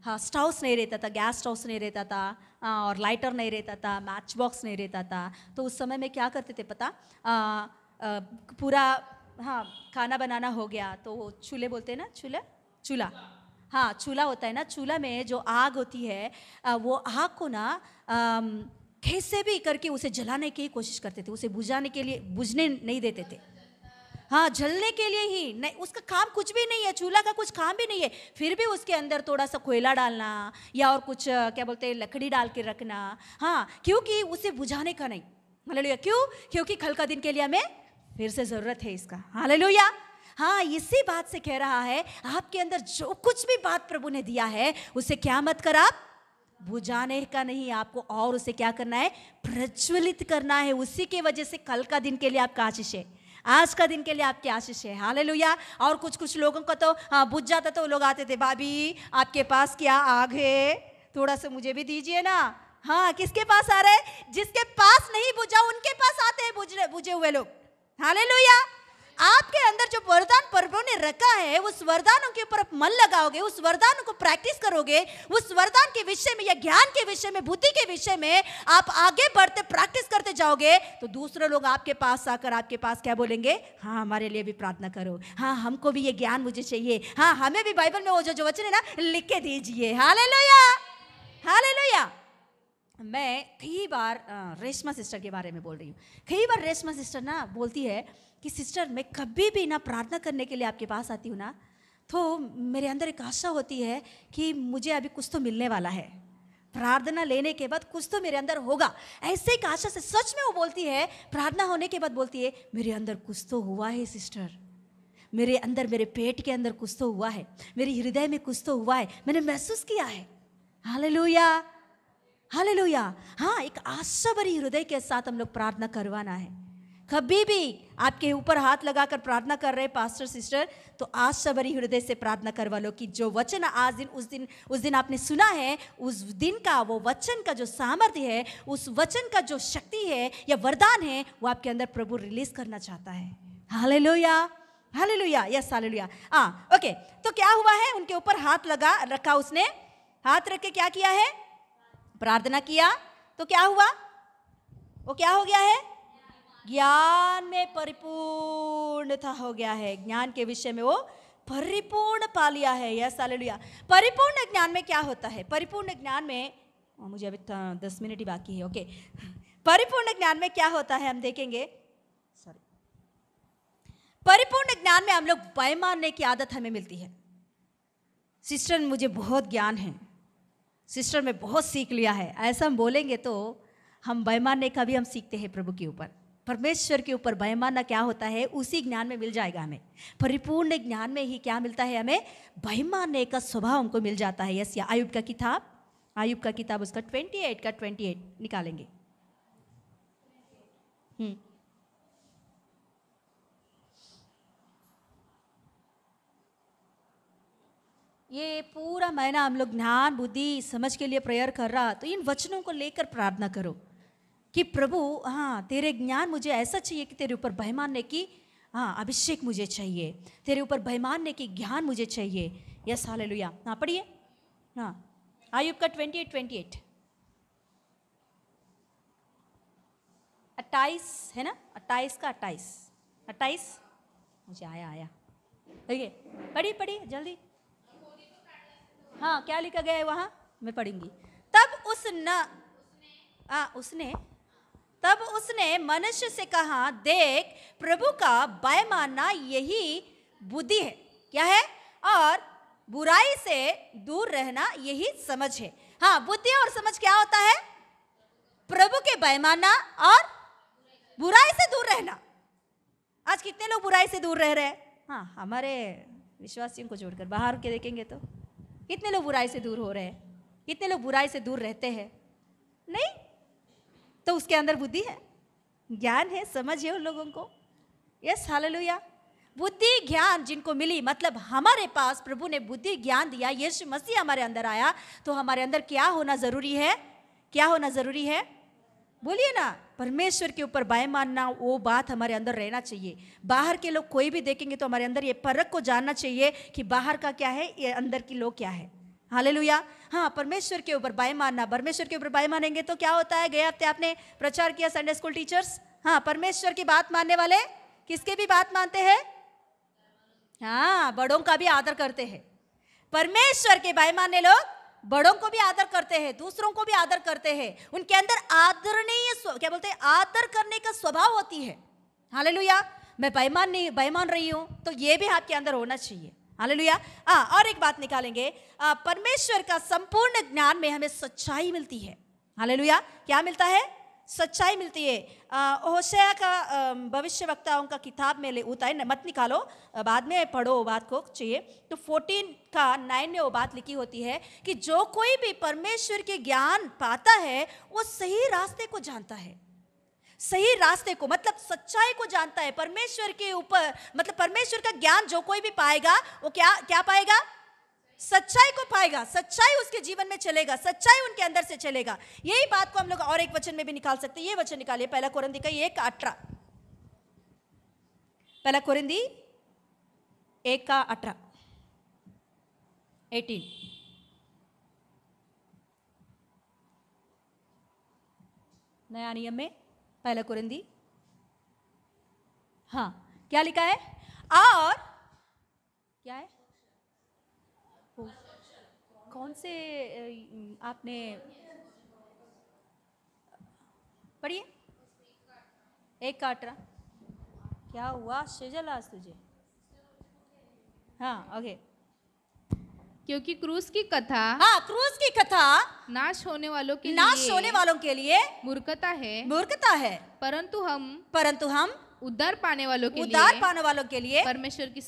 हाँ स्टोव्स नहीं रहता था, गैस स्टोव्स नहीं रहता था, और लाइटर नहीं रहता था, मैच बॉक्स नहीं रहता था, तो उस समय में क्या करते थे पता, पूरा हाँ खाना बनाना हो गया तो वो चूल्हे बोलते हैं ना, चूल्हा, हाँ चूल्हा होता है ना, चूल्हा में जो आग होती है वो आग को ना कैसे भी करके उसे जलाने की कोशिश करते थे, उसे बुझने नहीं देते थे, हाँ जलने के लिए ही नहीं, उसका काम कुछ भी नहीं है, चूल्हा का कुछ काम भी नहीं है, फिर भी उसके अंदर थोड़ा सा कोयला डालना या और कुछ क्या बोलते हैं लकड़ी डाल के रखना, हाँ क्योंकि उसे बुझाने का नहीं, हालेलुया। क्यों? क्योंकि कल का दिन के लिए हमें फिर से जरूरत है इसका। हालेलुया। हाँ, इसी बात से कह रहा है, आपके अंदर जो कुछ भी बात प्रभु ने दिया है उसे क्या मत कर, आप बुझाने का नहीं, आपको और उसे क्या करना है, प्रज्वलित करना है। उसी की वजह से कल का दिन के लिए आपका आशीष है, आज का दिन के लिए आपकी आशीष है। हालेलुया। और कुछ लोगों को तो बुझ जाता, तो लोग आते थे, भाभी आपके पास क्या आग है, थोड़ा सा मुझे भी दीजिए ना। हाँ, किसके पास आ रहे? जिसके पास नहीं बुझा उनके पास आते हैं बुझे हुए लोग। हालेलुया। आपके अंदर जो वरदान प्रभु ने रखा है, उस वरदानों के ऊपर आप मन लगाओगे, उस वरदानों को प्रैक्टिस करोगे, उस वरदान के विषय में या ज्ञान के विषय में, बुद्धि के विषय में आप आगे बढ़ते प्रैक्टिस करते जाओगे, तो दूसरे लोग आपके पास आकर आपके पास क्या बोलेंगे? हाँ, हमारे लिए भी प्रार्थना करो, हाँ हमको भी ये ज्ञान मुझे चाहिए, हाँ हमें भी बाइबल में वो जो वचन है ना लिख के दीजिए। Hallelujah, hallelujah. मैं कई बार रेशमा सिस्टर के बारे में बोल रही हूँ। कई बार रेशमा सिस्टर ना बोलती है कि सिस्टर मैं कभी भी ना प्रार्थना करने के लिए आपके पास आती हूँ ना, तो मेरे अंदर एक आशा होती है कि मुझे अभी कुछ तो मिलने वाला है, प्रार्थना लेने के बाद कुछ तो मेरे अंदर होगा। ऐसे एक आशा से सच में वो बोलती है, प्रार्थना होने के बाद बोलती है, मेरे अंदर कुछ तो हुआ है सिस्टर, मेरे अंदर, मेरे पेट के अंदर कुछ तो हुआ है, मेरे हृदय में कुछ तो हुआ है, मैंने महसूस किया है। Hallelujah, hallelujah. हाँ, एक आशा भरी हृदय के साथ हम लोग प्रार्थना करवाना है। कभी भी आपके ऊपर हाथ लगाकर प्रार्थना कर रहे पास्टर सिस्टर, तो आशा भरी हृदय से प्रार्थना करवा लो कि जो वचन आज दिन उस दिन आपने सुना है, उस दिन का वो वचन का जो सामर्थ्य है, उस वचन का जो शक्ति है या वरदान है, वो आपके अंदर प्रभु रिलीज करना चाहता है। Hallelujah, hallelujah, yes hallelujah. Okay, तो क्या हुआ है? उनके ऊपर हाथ रखा, उसने हाथ रख के क्या किया है? प्रार्थना किया। तो क्या हुआ? वो क्या हो गया है? ज्ञान में परिपूर्णता हो गया है। ज्ञान के विषय में वो परिपूर्ण पा लिया है। Yes hallelujah. परिपूर्ण ज्ञान में क्या होता है? परिपूर्ण ज्ञान में, मुझे अभी 10 मिनट ही बाकी है। ओके, परिपूर्ण ज्ञान में क्या होता है हम देखेंगे। सॉरी, परिपूर्ण ज्ञान में हम लोग भय मानने की आदत हमें मिलती है। सिस्टर मुझे बहुत ज्ञान है, सिस्टर मैं बहुत सीख लिया है, ऐसा हम बोलेंगे तो हम भय मानने का भी हम सीखते हैं। प्रभु के ऊपर, परमेश्वर के ऊपर भय मानना क्या होता है, उसी ज्ञान में मिल जाएगा हमें। परिपूर्ण ज्ञान में ही क्या मिलता है हमें? भय मानने का स्वभाव हमको मिल जाता है। यस, या आयुब का किताब उसका 28 का 28 निकालेंगे। ये पूरा महीना हम लोग ज्ञान बुद्धि समझ के लिए प्रेयर कर रहा, तो इन वचनों को लेकर प्रार्थना करो कि प्रभु, हाँ तेरे ज्ञान मुझे ऐसा चाहिए कि तेरे ऊपर भय मानने की अभिषेक मुझे चाहिए, तेरे ऊपर भय मानने की ज्ञान मुझे चाहिए। Yes hallelujah. हाँ पढ़िए। हाँ, आयुब का 28 28 है ना, 28 का 28 मुझे आया। पढ़िए पढ़िए जल्दी। हाँ, क्या लिखा गया है वहाँ? मैं पढ़ूंगी। तब उसने मनुष्य से कहा, देख प्रभु का भय मानना यही बुद्धि है। क्या है? और बुराई से दूर रहना यही समझ है। हाँ, बुद्धि और समझ क्या होता है? प्रभु के भय मानना और बुराई से दूर रहना। आज कितने लोग बुराई से दूर रह रहे हैं? हाँ, हमारे विश्वासियों को छोड़कर बाहर के देखेंगे तो कितने लोग बुराई से दूर हो रहे हैं? कितने लोग बुराई से दूर रहते हैं? नहीं, तो उसके अंदर बुद्धि है, ज्ञान है, समझ है उन लोगों को। Yes hallelujah. बुद्धि ज्ञान जिनको मिली, मतलब हमारे पास प्रभु ने बुद्धि ज्ञान दिया, यीशु मसीह हमारे अंदर आया, तो हमारे अंदर क्या होना जरूरी है? क्या होना जरूरी है? बोलिए ना, परमेश्वर के ऊपर भय मानना, वो बात हमारे अंदर रहना चाहिए। बाहर के लोग कोई भी देखेंगे तो हमारे अंदर ये परख को जानना चाहिए कि बाहर का क्या है, ये अंदर की लोग क्या है। हालेलुया। हाँ, परमेश्वर के ऊपर भय मानना। परमेश्वर के ऊपर भय मानेंगे तो क्या होता है? गए हफ्ते आपने प्रचार किया संडे स्कूल टीचर्स। हाँ, परमेश्वर की बात मानने वाले किसके भी बात मानते हैं? हाँ, बड़ों का भी आदर करते हैं। परमेश्वर के भय मानने लोग बड़ों को भी आदर करते हैं, दूसरों को भी आदर करते हैं। उनके अंदर आदरणीय, क्या बोलते हैं, आदर करने का स्वभाव होती है। हालेलुया। मैं भय मान रही हूं, तो ये भी आपके अंदर होना चाहिए। हालेलुया। और एक बात निकालेंगे, परमेश्वर का संपूर्ण ज्ञान में हमें सच्चाई मिलती है। हालेलुया। क्या मिलता है? सच्चाई मिलती है। होशेया का भविष्यवक्ताओं का किताब में होता है, मत निकालो, बाद में पढ़ो वो बात को चाहिए। तो 14 का 9 में वो बात लिखी होती है कि जो कोई भी परमेश्वर के ज्ञान पाता है वो सही रास्ते को जानता है। सही रास्ते को मतलब सच्चाई को जानता है। परमेश्वर के ऊपर मतलब परमेश्वर का ज्ञान जो कोई भी पाएगा वो क्या क्या पाएगा? सच्चाई को पाएगा। सच्चाई उसके जीवन में चलेगा, सच्चाई उनके अंदर से चलेगा। यही बात को हम लोग और एक वचन में भी निकाल सकते हैं। ये वचन निकालिए, पहला कोरिन्थी का 1:18। पहला कोरिन्थी 1:18 18। नया नियम में पहला कोरिन्थी, हाँ क्या लिखा है? और क्या है? कौन से आपने पढ़िए? 1:18। क्या हुआ शेजल आज तुझे? हाँ ओके। क्योंकि क्रूस की कथा, हाँ क्रूस की कथा नाश होने वालों के लिए मूर्खता है, परंतु हम उद्धार पाने वालों के लिए परमेश्वर की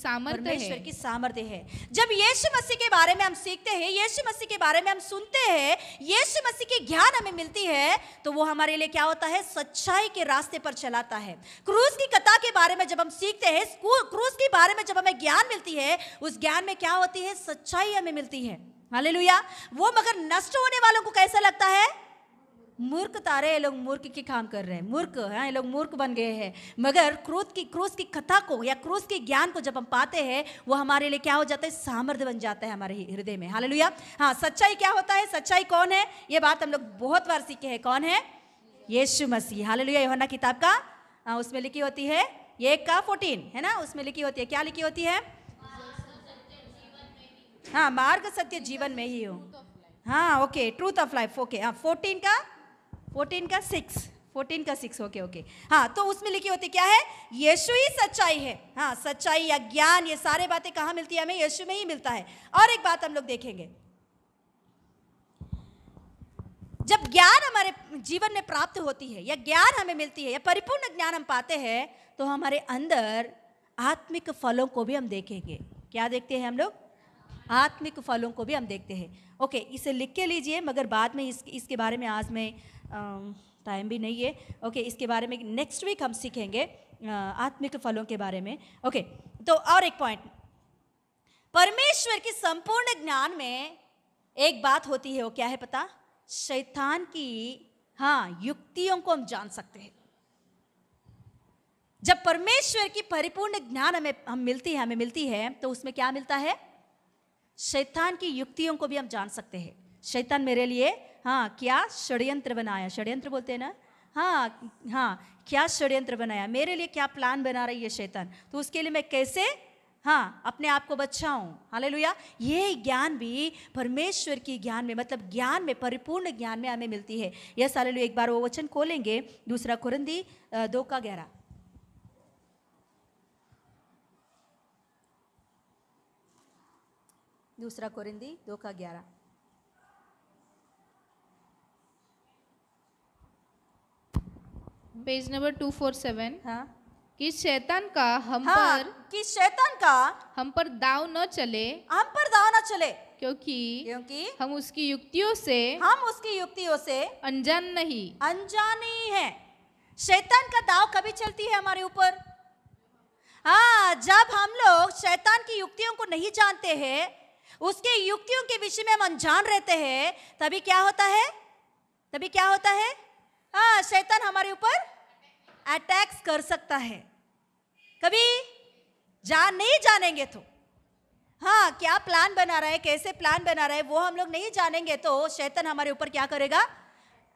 सामर्थ्य है। जब यीशु मसीह के बारे में हम सीखते हैं, यीशु मसीह के बारे में हम सुनते हैं, यीशु मसीह की ज्ञान हमें मिलती है, तो वो हमारे लिए क्या होता है? सच्चाई के रास्ते पर चलाता है। क्रूस की कथा के बारे में जब हम सीखते हैं, क्रूस के बारे में जब हमें ज्ञान मिलती है, उस ज्ञान में क्या होती है? सच्चाई हमें मिलती है। हालेलुया। वो मगर नष्ट होने वालों को कैसा लगता है? मूर्ख तारे, ये लोग मूर्ख की काम कर रहे हैं, मूर्ख हैं ये लोग, मूर्ख बन गए हैं। मगर क्रूस की कथा को या क्रूस के ज्ञान को जब हम पाते हैं, वो हमारे लिए क्या हो जाता है? सामर्थ्य बन जाता है हमारे हृदय में। हालेलुया। हाँ, सच्चाई क्या होता है? सच्चाई कौन है? ये बात हम लोग बहुत बार सीखे हैं। कौन है? यीशु मसीह। हालेलुया। यूहन्ना किताब का उसमें लिखी होती है 1:14 है ना, उसमें लिखी होती है, क्या लिखी होती है? हाँ, मार्ग सत्य जीवन में ही हो। हाँ okay, truth of life. Okay, हाँ 14 का 6 ओके। हाँ, तो उसमें लिखी होती क्या है? यीशु ही सच्चाई है। हाँ, सच्चाई या ज्ञान, ये सारे बातें कहाँ मिलती है? हमें यीशु में ही मिलता है। और एक बात हम लोग देखेंगे, जब ज्ञान हमारे जीवन में प्राप्त होती है या ज्ञान हमें मिलती है या परिपूर्ण ज्ञान हम पाते हैं, तो हमारे अंदर आत्मिक फलों को भी हम देखेंगे। क्या देखते हैं हम लोग? आत्मिक फलों को भी हम देखते हैं। ओके, इसे लिख के लीजिए, मगर बाद में इसके बारे में आज में टाइम भी नहीं है। ओके, इसके बारे में नेक्स्ट वीक हम सीखेंगे आत्मिक फलों के बारे में। ओके, तो और एक पॉइंट, परमेश्वर की संपूर्ण ज्ञान में एक बात होती है, वो क्या है पता? शैतान की युक्तियों को हम जान सकते हैं। जब परमेश्वर की परिपूर्ण ज्ञान हमें मिलती है, तो उसमें क्या मिलता है? शैतान की युक्तियों को भी हम जान सकते हैं। शैतान मेरे लिए क्या षड्यंत्र बनाया, षड्यंत्र बोलते हैं ना, क्या षड्यंत्र बनाया, मेरे लिए क्या प्लान बना रही है शैतान, तो उसके लिए मैं कैसे अपने आप को बचाऊं। हालेलुया। ये ज्ञान भी परमेश्वर की ज्ञान में, मतलब ज्ञान में, परिपूर्ण ज्ञान में हमें मिलती है। Yes hallelujah. एक बार वो वचन खोलेंगे, 2 कोरिन्थी 2:11। 2 कोरिन्थी 2:11। Page number 247। कि शैतान का हम पर दाव न चले, क्योंकि हम उसकी युक्तियों से अनजान नहीं है। शैतान का दाव कभी चलती है हमारे ऊपर? जब हम लोग शैतान की युक्तियों को नहीं जानते हैं, उसके युक्तियों के विषय में हम अनजान रहते हैं, तभी क्या होता है? शैतान हमारे ऊपर अटैक्स कर सकता है। कभी नहीं जानेंगे तो क्या प्लान बना रहा है, कैसे प्लान बना रहा है, वो हम लोग नहीं जानेंगे तो शैतान हमारे ऊपर क्या करेगा?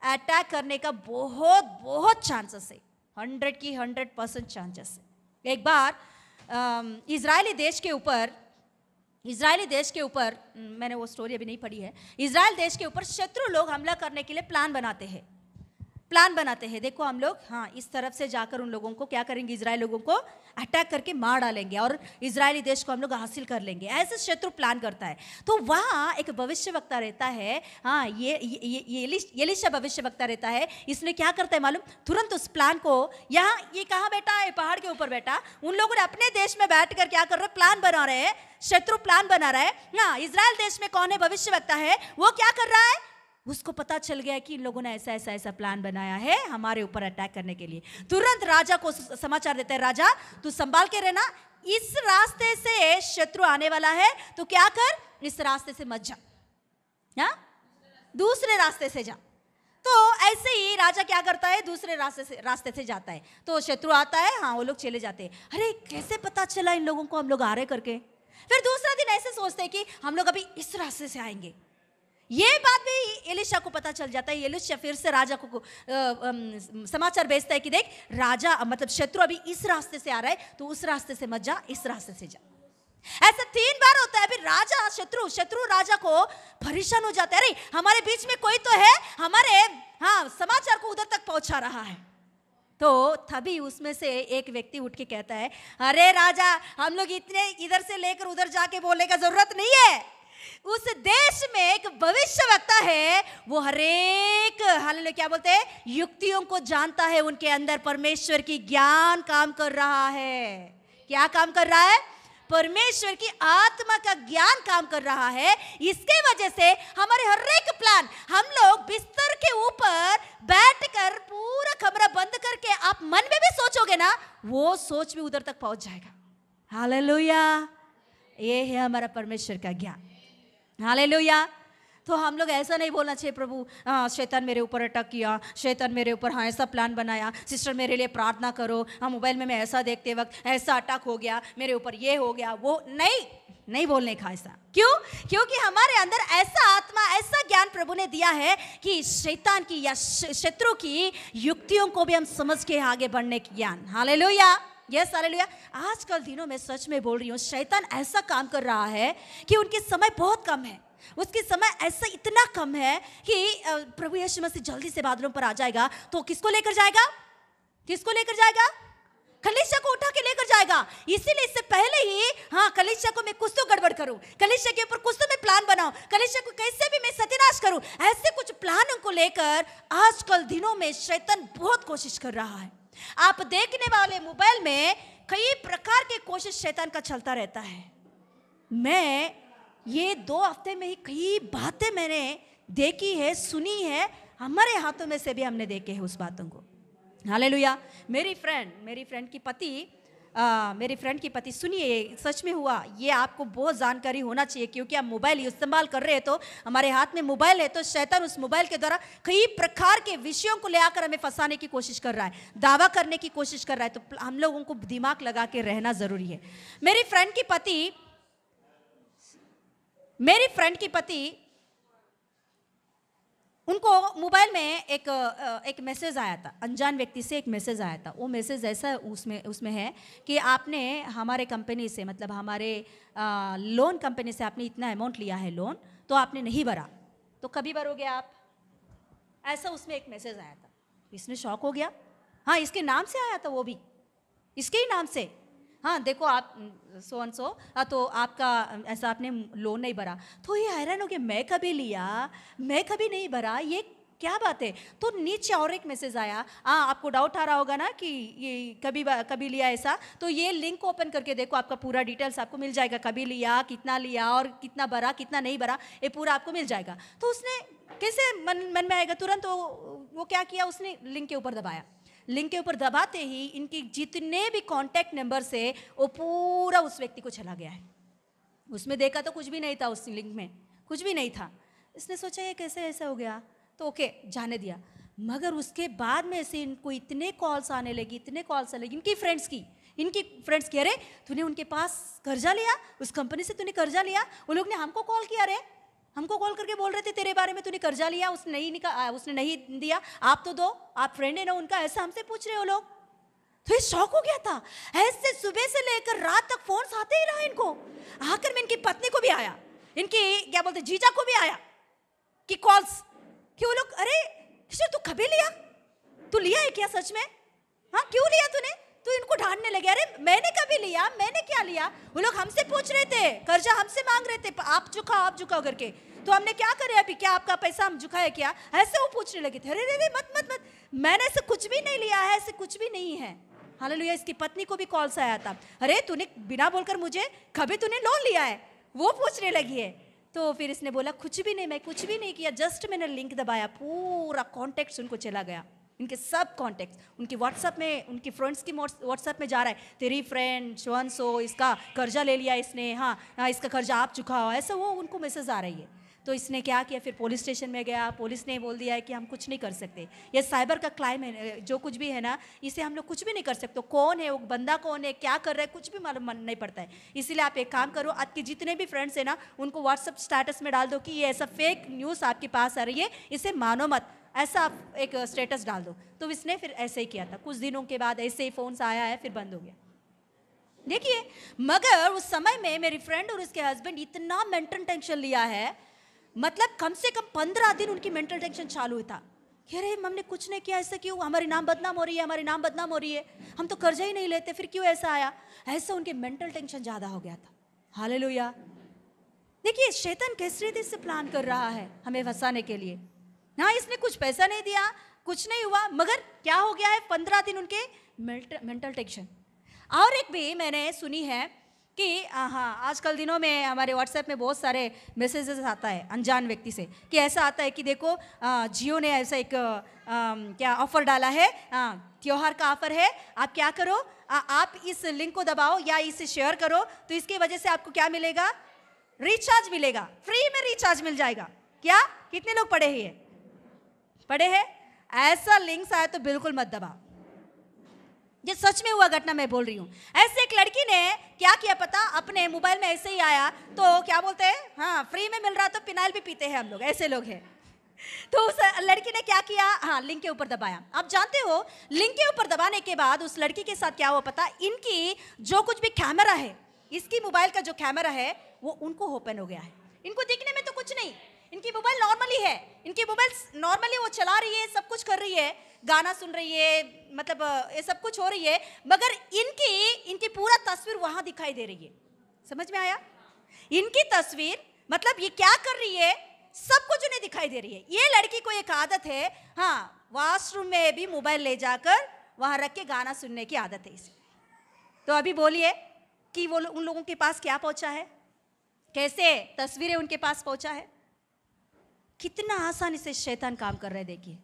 अटैक करने का बहुत चांसेस है। 100% चांसेस है। एक बार इजरायली देश के ऊपर मैंने वो स्टोरी अभी नहीं पढ़ी है। इजराइल देश के ऊपर शत्रु लोग हमला करने के लिए प्लान बनाते हैं। प्लान बनाते हैं। देखो हम लोग हाँ इस तरफ से जाकर उन लोगों को क्या करेंगे, इजराइल लोगों को अटैक करके मार डालेंगे और इजरायली देश को हम लोग हासिल कर लेंगे, ऐसे शत्रु प्लान करता है। तो वहाँ एक भविष्यवक्ता रहता है, हाँ ये एलीशा भविष्यवक्ता रहता है। इसने क्या करता है मालूम, तुरंत उस प्लान को, यहाँ ये कहाँ बैठा है, पहाड़ के ऊपर बैठा, उन लोगों ने अपने देश में बैठ कर क्या कर रहे हैं, प्लान बना रहे हैं, शत्रु प्लान बना रहा है। हाँ इजराइल देश में कौन है भविष्यवक्ता है, वो क्या कर रहा है, उसको पता चल गया कि इन लोगों ने ऐसा ऐसा ऐसा प्लान बनाया है हमारे ऊपर अटैक करने के लिए। तुरंत राजा को समाचार देता है, राजा तू संभाल के रहना, इस रास्ते से शत्रु आने वाला है, तो क्या कर, इस रास्ते से मत जा, हाँ दूसरे रास्ते से जा। तो ऐसे ही राजा क्या करता है, दूसरे रास्ते से जाता है। तो शत्रु आता है, हाँ वो लोग चले जाते हैं। अरे कैसे पता चला इन लोगों को हम लोग आ रहे करके। फिर दूसरा दिन ऐसे सोचते हैं कि हम लोग अभी इस रास्ते से आएंगे। ये बात भी एलीशा को पता चल जाता है। एलीशा फिर से राजा को समाचार भेजता है कि देख राजा मतलब शत्रु अभी इस रास्ते से आ रहा है, तो उस रास्ते से मत जा, इस रास्ते से जा। ऐसा 3 बार होता है। फिर राजा शत्रु राजा को परेशान हो जाता है, अरे हमारे बीच में कोई तो है, हमारे हाँ समाचार को उधर तक पहुंचा रहा है। तो तभी उसमें से एक व्यक्ति उठ के कहता है, अरे राजा हम लोग इतने इधर से लेकर उधर जाके बोलने का जरूरत नहीं है। उस देश में एक भविष्यवक्ता है, वो हरेक हालेलुया क्या बोलते हैं, युक्तियों को जानता है। उनके अंदर परमेश्वर की ज्ञान काम कर रहा है। क्या काम कर रहा है, परमेश्वर की आत्मा का ज्ञान काम कर रहा है। इसके वजह से हमारे हर एक प्लान, हम लोग बिस्तर के ऊपर बैठकर पूरा कमरा बंद करके आप मन में भी सोचोगे ना, वो सोच भी उधर तक पहुंच जाएगा। हालेलुया, ये है हमारा परमेश्वर का ज्ञान। हालेलुया। तो हम लोग ऐसा नहीं बोलना चाहिए, प्रभु शैतान मेरे ऊपर अटैक किया, शैतान मेरे ऊपर हाँ ऐसा प्लान बनाया, सिस्टर मेरे लिए प्रार्थना करो, हाँ मोबाइल में मैं ऐसा देखते वक्त ऐसा अटैक हो गया, मेरे ऊपर ये हो गया, वो नहीं बोलने का ऐसा। क्यों? क्योंकि हमारे अंदर ऐसा आत्मा, ऐसा ज्ञान प्रभु ने दिया है कि शैतान की या शत्रु की युक्तियों को भी हम समझ के आगे बढ़ने की ज्ञान। Hallelujah, yes hallelujah. आजकल दिनों में सच में बोल रही हूँ, शैतान ऐसा काम कर रहा है कि उनके समय बहुत कम है। उसके समय ऐसा इतना कम है कि प्रभु यीशु मसीह जल्दी से बादलों पर आ जाएगा, तो किसको लेकर जाएगा, किसको लेकर जाएगा, कलीसिया को उठा के लेकर जाएगा। इसीलिए इससे पहले ही हाँ कलीसिया को मैं कुछ तो गड़बड़ करूं, कलीसिया के ऊपर कुछ तो मैं प्लान बनाऊं, कलीसिया को कैसे भी मैं सत्यानाश करूं, ऐसे कुछ प्लानों को लेकर आजकल दिनों में शैतान बहुत कोशिश कर रहा है। आप देखने वाले मोबाइल में कई प्रकार के कोशिश शैतान का चलता रहता है। मैं ये 2 हफ्ते में ही कई बातें मैंने देखी है, सुनी है, हमारे हाथों में से भी हमने देखे हैं उस बातों को। हालेलुया। मेरी फ्रेंड की पति सुनिए, सच में हुआ, ये आपको बहुत जानकारी होना चाहिए, क्योंकि हम मोबाइल इस्तेमाल कर रहे हैं, तो हमारे हाथ में मोबाइल है, तो शैतान उस मोबाइल के द्वारा कई प्रकार के विषयों को ले आकर हमें फंसाने की कोशिश कर रहा है, दावा करने की कोशिश कर रहा है। तो हम लोगों को दिमाग लगा के रहना जरूरी है। मेरी फ्रेंड की पति उनको मोबाइल में एक मैसेज आया था, अनजान व्यक्ति से एक मैसेज आया था। वो मैसेज ऐसा उसमें है कि आपने हमारे कंपनी से, मतलब हमारे लोन कंपनी से आपने इतना अमाउंट लिया है लोन, तो आपने नहीं भरा, तो कभी भरोगे आप, ऐसा उसमें एक मैसेज आया था। इसने शॉक हो गया। हाँ इसके नाम से आया था, वो भी इसके ही नाम से, हाँ देखो आप सो एंड सो, तो आपका ऐसा आपने लोन नहीं भरा। तो ये हैरान हो गया, मैं कभी लिया, मैं कभी नहीं भरा, ये क्या बात है। तो नीचे और एक मैसेज आया, आपको डाउट आ रहा होगा ना कि ये कभी लिया ऐसा, तो ये लिंक ओपन करके देखो, आपका पूरा डिटेल्स आपको मिल जाएगा, कभी लिया, कितना लिया और कितना भरा, कितना नहीं भरा, ये पूरा आपको मिल जाएगा। तो उसने कैसे मन में आएगा, तुरंत वो क्या किया, उसने लिंक के ऊपर दबाया। लिंक के ऊपर दबाते ही इनकी जितने भी कांटेक्ट नंबर से वो पूरा उस व्यक्ति को चला गया है। उसमें देखा तो कुछ भी नहीं था, उस लिंक में कुछ भी नहीं था। इसने सोचा ये कैसे ऐसा हो गया, तो ओके जाने दिया। मगर उसके बाद में से इनको इतने कॉल्स आने लगी, इनकी फ्रेंड्स की, अरे तूने उनके पास कर्जा लिया, उस कंपनी से तूने कर्जा लिया, वो लोग ने हमको कॉल किया, रे हमको कॉल करके बोल रहे थे तेरे बारे में, तूने कर्जा लिया, उसने नहीं दिया, आप तो दो, आप फ्रेंड है ना उनका, ऐसा हमसे पूछ रहे हो लोग। तो ये शौक हो गया था। ऐसे सुबह से लेकर रात तक फोन आते ही रहा इनको। आखिर में इनकी पत्नी को भी आया, इनकी क्या बोलते जीजा को भी आया कि कॉल्स, कि वो लोग, अरे किशोर तू कभी लिया, तू लिया है क्या सच में? हाँ, क्यों लिया तूने? तो इनको ढांढने लगे, अरे मैंने कभी लिया, मैंने क्या लिया? वो लोग हमसे पूछ रहे थे, कर्जा हमसे मांग रहे थे, आप चुकाओ करके। तो हमने क्या करे अभी, क्या आपका पैसा हम चुकाए क्या? ऐसे वो पूछने लगे थे। अरे रे मत मत मत, मैंने ऐसे कुछ भी नहीं लिया है, ऐसे कुछ भी नहीं है। हालेलुया। इसकी पत्नी को भी कॉल से आया था, अरे तूने बिना बोलकर मुझे कभी तूने लोन लिया है? वो पूछने लगी है। तो फिर इसने बोला कुछ भी नहीं, मैं कुछ भी नहीं किया, जस्ट मैंने लिंक दबाया, पूरा कॉन्टेक्ट उनको चला गया, इनके सब कॉन्टेक्ट उनकी व्हाट्सएप में, उनकी फ्रेंड्स की व्हाट्सएप में जा रहा है, तेरी फ्रेंड सो इसका कर्जा ले लिया इसने, हाँ इसका कर्जा आप चुकाओ, ऐसा वो उनको मैसेज आ रही है। तो इसने क्या किया, फिर पुलिस स्टेशन में गया, पुलिस ने बोल दिया है कि हम कुछ नहीं कर सकते, ये साइबर का क्राइम है, जो कुछ भी है ना, इसे हम लोग कुछ भी नहीं कर सकते। कौन है वो बंदा, कौन है, क्या कर रहा है, कुछ भी मालूम नहीं पड़ता है। इसीलिए आप एक काम करो, आपके जितने भी फ्रेंड्स हैं ना, उनको व्हाट्सएप स्टेटस में डाल दो कि ये ऐसा फेक न्यूज़ आपके पास आ रही है, इसे मानो मत, ऐसा आप एक स्टेटस डाल दो। तो इसने फिर ऐसे ही किया था। कुछ दिनों के बाद ऐसे ही फ़ोन आया है, फिर बंद हो गया। देखिए, मगर उस समय में मेरी फ्रेंड और उसके हस्बैंड इतना मेंटल टेंशन लिया है, मतलब कम से कम 15 दिन उनकी मेंटल टेंशन चालू था कि अरे हमने कुछ नहीं किया, ऐसा क्यों, हमारी नाम बदनाम हो रही है, हमारी नाम बदनाम हो रही है, हम तो कर्जा ही नहीं लेते, फिर क्यों ऐसा आया? ऐसा उनके मेंटल टेंशन ज़्यादा हो गया था। हालेलुया। देखिए, शैतान किस रीति से प्लान कर रहा है हमें फंसाने के लिए। हाँ, इसने कुछ पैसा नहीं दिया, कुछ नहीं हुआ, मगर क्या हो गया है, 15 दिन उनके मेंटल टेंशन। और एक भी मैंने सुनी है कि हाँ, आजकल दिनों में हमारे व्हाट्सएप में बहुत सारे मैसेजेस आता है अनजान व्यक्ति से, कि ऐसा आता है कि देखो जियो ने ऐसा एक क्या ऑफ़र डाला है, त्योहार का ऑफ़र है, आप क्या करो, आप इस लिंक को दबाओ या इसे शेयर करो, तो इसकी वजह से आपको क्या मिलेगा, रिचार्ज मिलेगा, फ्री में रिचार्ज मिल जाएगा। क्या कितने लोग पढ़े हैं, ये पढ़े हैं? ऐसा लिंक्स आया तो बिल्कुल मत दबाओ। ये सच में हुआ घटना मैं बोल रही हूँ। ऐसे एक लड़की ने क्या किया पता, अपने मोबाइल में ऐसे ही आया तो क्या बोलते हैं, हाँ फ्री में मिल रहा तो फिनाइल भी पीते हैं हम लोग, ऐसे लोग हैं। तो उस लड़की ने क्या किया, हाँ लिंक के ऊपर दबाया। आप जानते हो, लिंक के ऊपर दबाने के बाद उस लड़की के साथ क्या हुआ पता, इनकी जो कुछ भी कैमरा है, इसकी मोबाइल का जो कैमरा है वो उनको ओपन हो गया है। इनको दिखने में तो कुछ नहीं, इनकी मोबाइल नॉर्मली है, इनकी मोबाइल नॉर्मली वो चला रही है, सब कुछ कर रही है, गाना सुन रही है, मतलब ये सब कुछ हो रही है, मगर इनकी पूरा तस्वीर वहां दिखाई दे रही है। समझ में आया? इनकी तस्वीर मतलब ये क्या कर रही है, सब कुछ उन्हें दिखाई दे रही है। ये लड़की को एक आदत है, हाँ वॉशरूम में भी मोबाइल ले जाकर वहां रख के गाना सुनने की आदत है इसे। तो अभी बोलिए कि वो उन लोगों के पास क्या पहुंचा है, कैसे तस्वीरें उनके पास पहुंचा है, कितना आसानी से शैतान काम कर रहे हैं देखिए।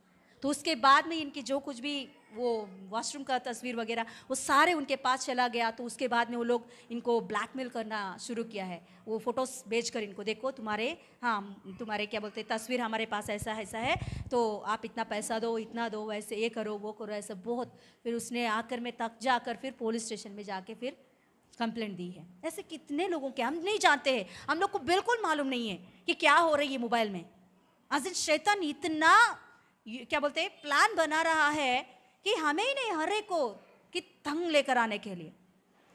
तो उसके बाद में इनकी जो कुछ भी वो वॉशरूम का तस्वीर वगैरह वो सारे उनके पास चला गया। तो उसके बाद में वो लोग इनको ब्लैकमेल करना शुरू किया है, वो फोटोज भेजकर इनको, देखो तुम्हारे क्या बोलते हैं, तस्वीर हमारे पास ऐसा है, तो आप इतना पैसा दो, इतना दो, वैसे ये करो वो करो, ऐसा बहुत। फिर उसने आकर में तक जाकर फिर पुलिस स्टेशन में जाके फिर कंप्लेंट दी है। ऐसे कितने लोगों के हम नहीं जानते हैं, हम लोग को बिल्कुल मालूम नहीं है कि क्या हो रही है मोबाइल में। आज शैतान इतना क्या बोलते हैं प्लान बना रहा है कि हमें ही नहीं, हर एक को कि तंग लेकर आने के लिए।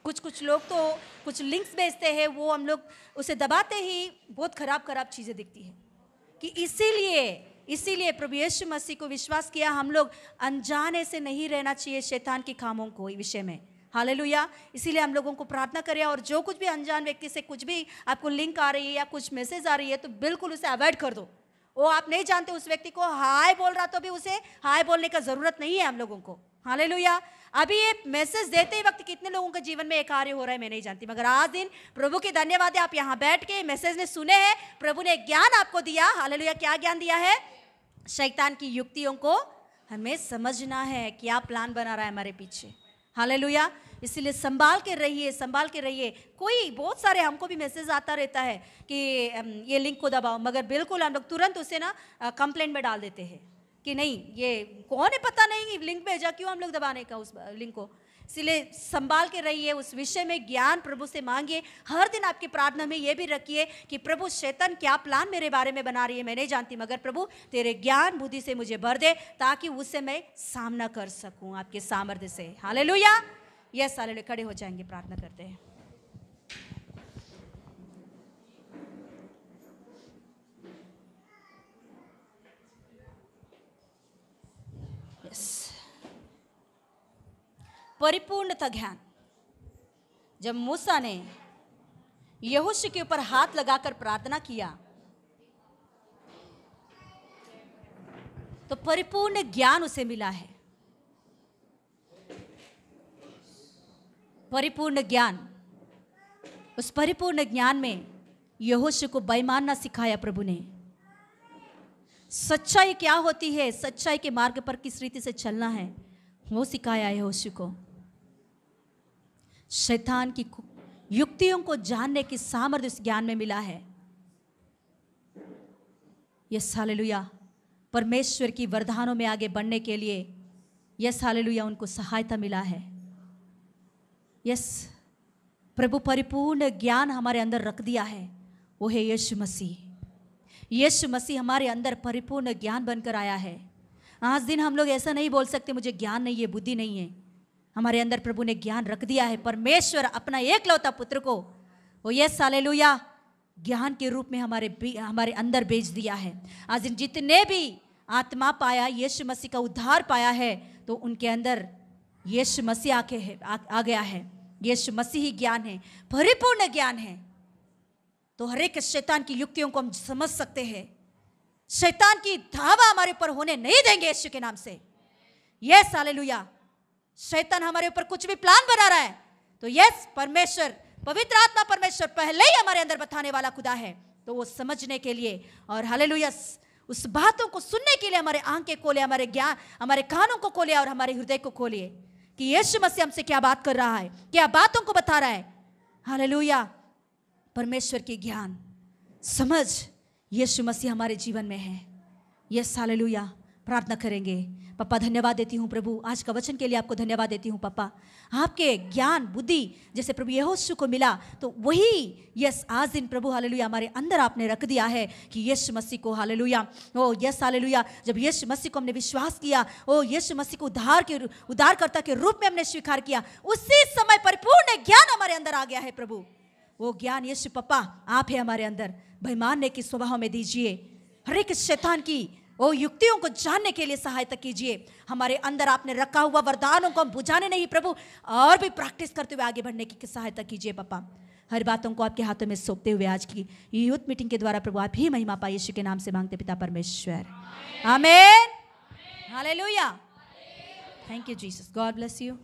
कुछ लोग तो कुछ लिंक्स भेजते हैं, वो हम लोग उसे दबाते ही बहुत खराब चीज़ें दिखती है। कि इसीलिए प्रभु यीशु मसीह को विश्वास किया, हम लोग अनजाने से नहीं रहना चाहिए शैतान के कामों को विषय में। हालेलुया। इसीलिए हम लोगों को प्रार्थना करें, और जो कुछ भी अनजान व्यक्ति से कुछ भी आपको लिंक आ रही है या कुछ मैसेज आ रही है तो बिल्कुल उसे अवॉइड कर दो। वो आप नहीं जानते उस व्यक्ति को, हाय बोल रहा तो भी उसे हाय बोलने का जरूरत नहीं है हम लोगों को। हालेलुया। अभी ये मैसेज देते ही वक्त कितने लोगों के जीवन में एक कार्य हो रहा है मैं नहीं जानती, मगर आज दिन प्रभु की धन्यवाद है, आप यहाँ बैठ के मैसेज ने सुने हैं, प्रभु ने ज्ञान आपको दिया। हालेलुया। क्या ज्ञान दिया है? शैतान की युक्तियों को हमें समझना है, क्या प्लान बना रहा है हमारे पीछे। हालेलुया। इसलिए संभाल के रहिए। कोई बहुत सारे हमको भी मैसेज आता रहता है कि ये लिंक को दबाओ, मगर बिल्कुल हम लोग तुरंत उसे ना कंप्लेंट में डाल देते हैं कि नहीं, ये कौन है पता नहीं, लिंक भेजा, क्यों हम लोग दबाने का उस लिंक को। इसलिए संभाल के रहिए, उस विषय में ज्ञान प्रभु से मांगिए। हर दिन आपकी प्रार्थना में ये भी रखिए कि प्रभु शैतान क्या प्लान मेरे बारे में बना रही है मैं नहीं जानती, मगर प्रभु तेरे ज्ञान बुद्धि से मुझे भर दे ताकि उससे मैं सामना कर सकूं आपके सामर्थ्य से। हालेलुया। Yes hallelujah. खड़े हो जाएंगे, प्रार्थना करते हैं। यस परिपूर्णता ज्ञान। जब मूसा ने यहोशू के ऊपर हाथ लगाकर प्रार्थना किया तो परिपूर्ण ज्ञान उसे मिला है। परिपूर्ण ज्ञान, उस परिपूर्ण ज्ञान में यहोशू को बेईमानना सिखाया प्रभु ने। सच्चाई क्या होती है, सच्चाई के मार्ग पर किस रीति से चलना है, वो सिखाया यहोशू को। शैतान की युक्तियों को जानने की सामर्थ्य उस ज्ञान में मिला है। Yes hallelujah. परमेश्वर की वरदानों में आगे बढ़ने के लिए यस हालेलुया उनको सहायता मिला है। यस, प्रभु परिपूर्ण ज्ञान हमारे अंदर रख दिया है, वो है यीशु मसीह। यीशु मसीह हमारे अंदर परिपूर्ण ज्ञान बनकर आया है। आज दिन हम लोग ऐसा नहीं बोल सकते मुझे ज्ञान नहीं है, बुद्धि नहीं है। हमारे अंदर प्रभु ने ज्ञान रख दिया है। परमेश्वर अपना एकलौता पुत्र को वो यस हालेलुया ज्ञान के रूप में हमारे अंदर भेज दिया है। आज दिन जितने भी आत्मा पाया, यीशु मसीह का उद्धार पाया है, तो उनके अंदर यीशु मसीह आ गया है। यीशु मसीह ही ज्ञान है, परिपूर्ण ज्ञान है। तो हर एक शैतान की युक्तियों को हम समझ सकते हैं। शैतान की धावा हमारे ऊपर होने नहीं देंगे यीशु के नाम से। Yes hallelujah. शैतान हमारे ऊपर कुछ भी प्लान बना रहा है तो यस, परमेश्वर, पवित्र आत्मा परमेश्वर पहले ही हमारे अंदर बताने वाला खुदा है। तो वो समझने के लिए और हालेलुया उस बातों को सुनने के लिए हमारे आंखें खोले, हमारे ज्ञान, हमारे कानों को खोले और हमारे हृदय को खोलिए कि यीशु मसीह हमसे क्या बात कर रहा है, क्या बातों को बता रहा है। हालेलुया। परमेश्वर की ज्ञान, समझ यीशु मसीह हमारे जीवन में है। Yes hallelujah. प्रार्थना करेंगे। पापा धन्यवाद देती हूँ प्रभु, आज का वचन के लिए आपको धन्यवाद देती हूँ पापा। आपके ज्ञान बुद्धि जैसे प्रभु यहोशू को मिला तो वही यस आज दिन प्रभु हालेलुया हमारे अंदर आपने रख दिया है कि यीशु मसीह को हालेलुया ओ यस हालेलुया जब यीशु मसीह को हमने विश्वास किया, ओ यीशु मसीह को उद्धारकर्ता के रूप में हमने स्वीकार किया, उसी समय परिपूर्ण ज्ञान हमारे अंदर आ गया है प्रभु। वो ज्ञान यीशु पापा आप है हमारे अंदर, भय मानने की स्वभाव में दीजिए। हर एक शैतान की वो युक्तियों को जानने के लिए सहायता कीजिए। हमारे अंदर आपने रखा हुआ वरदानों को हम बुझाने नहीं प्रभु, और भी प्रैक्टिस करते हुए आगे बढ़ने की सहायता कीजिए पापा। हर बातों को आपके हाथों में सौंपते हुए आज की यूथ मीटिंग के द्वारा प्रभु आप ही महिमा पाए, यीशु के नाम से मांगते पिता परमेश्वर, आमीन। Hallelujah. Thank you Jesus. God bless you.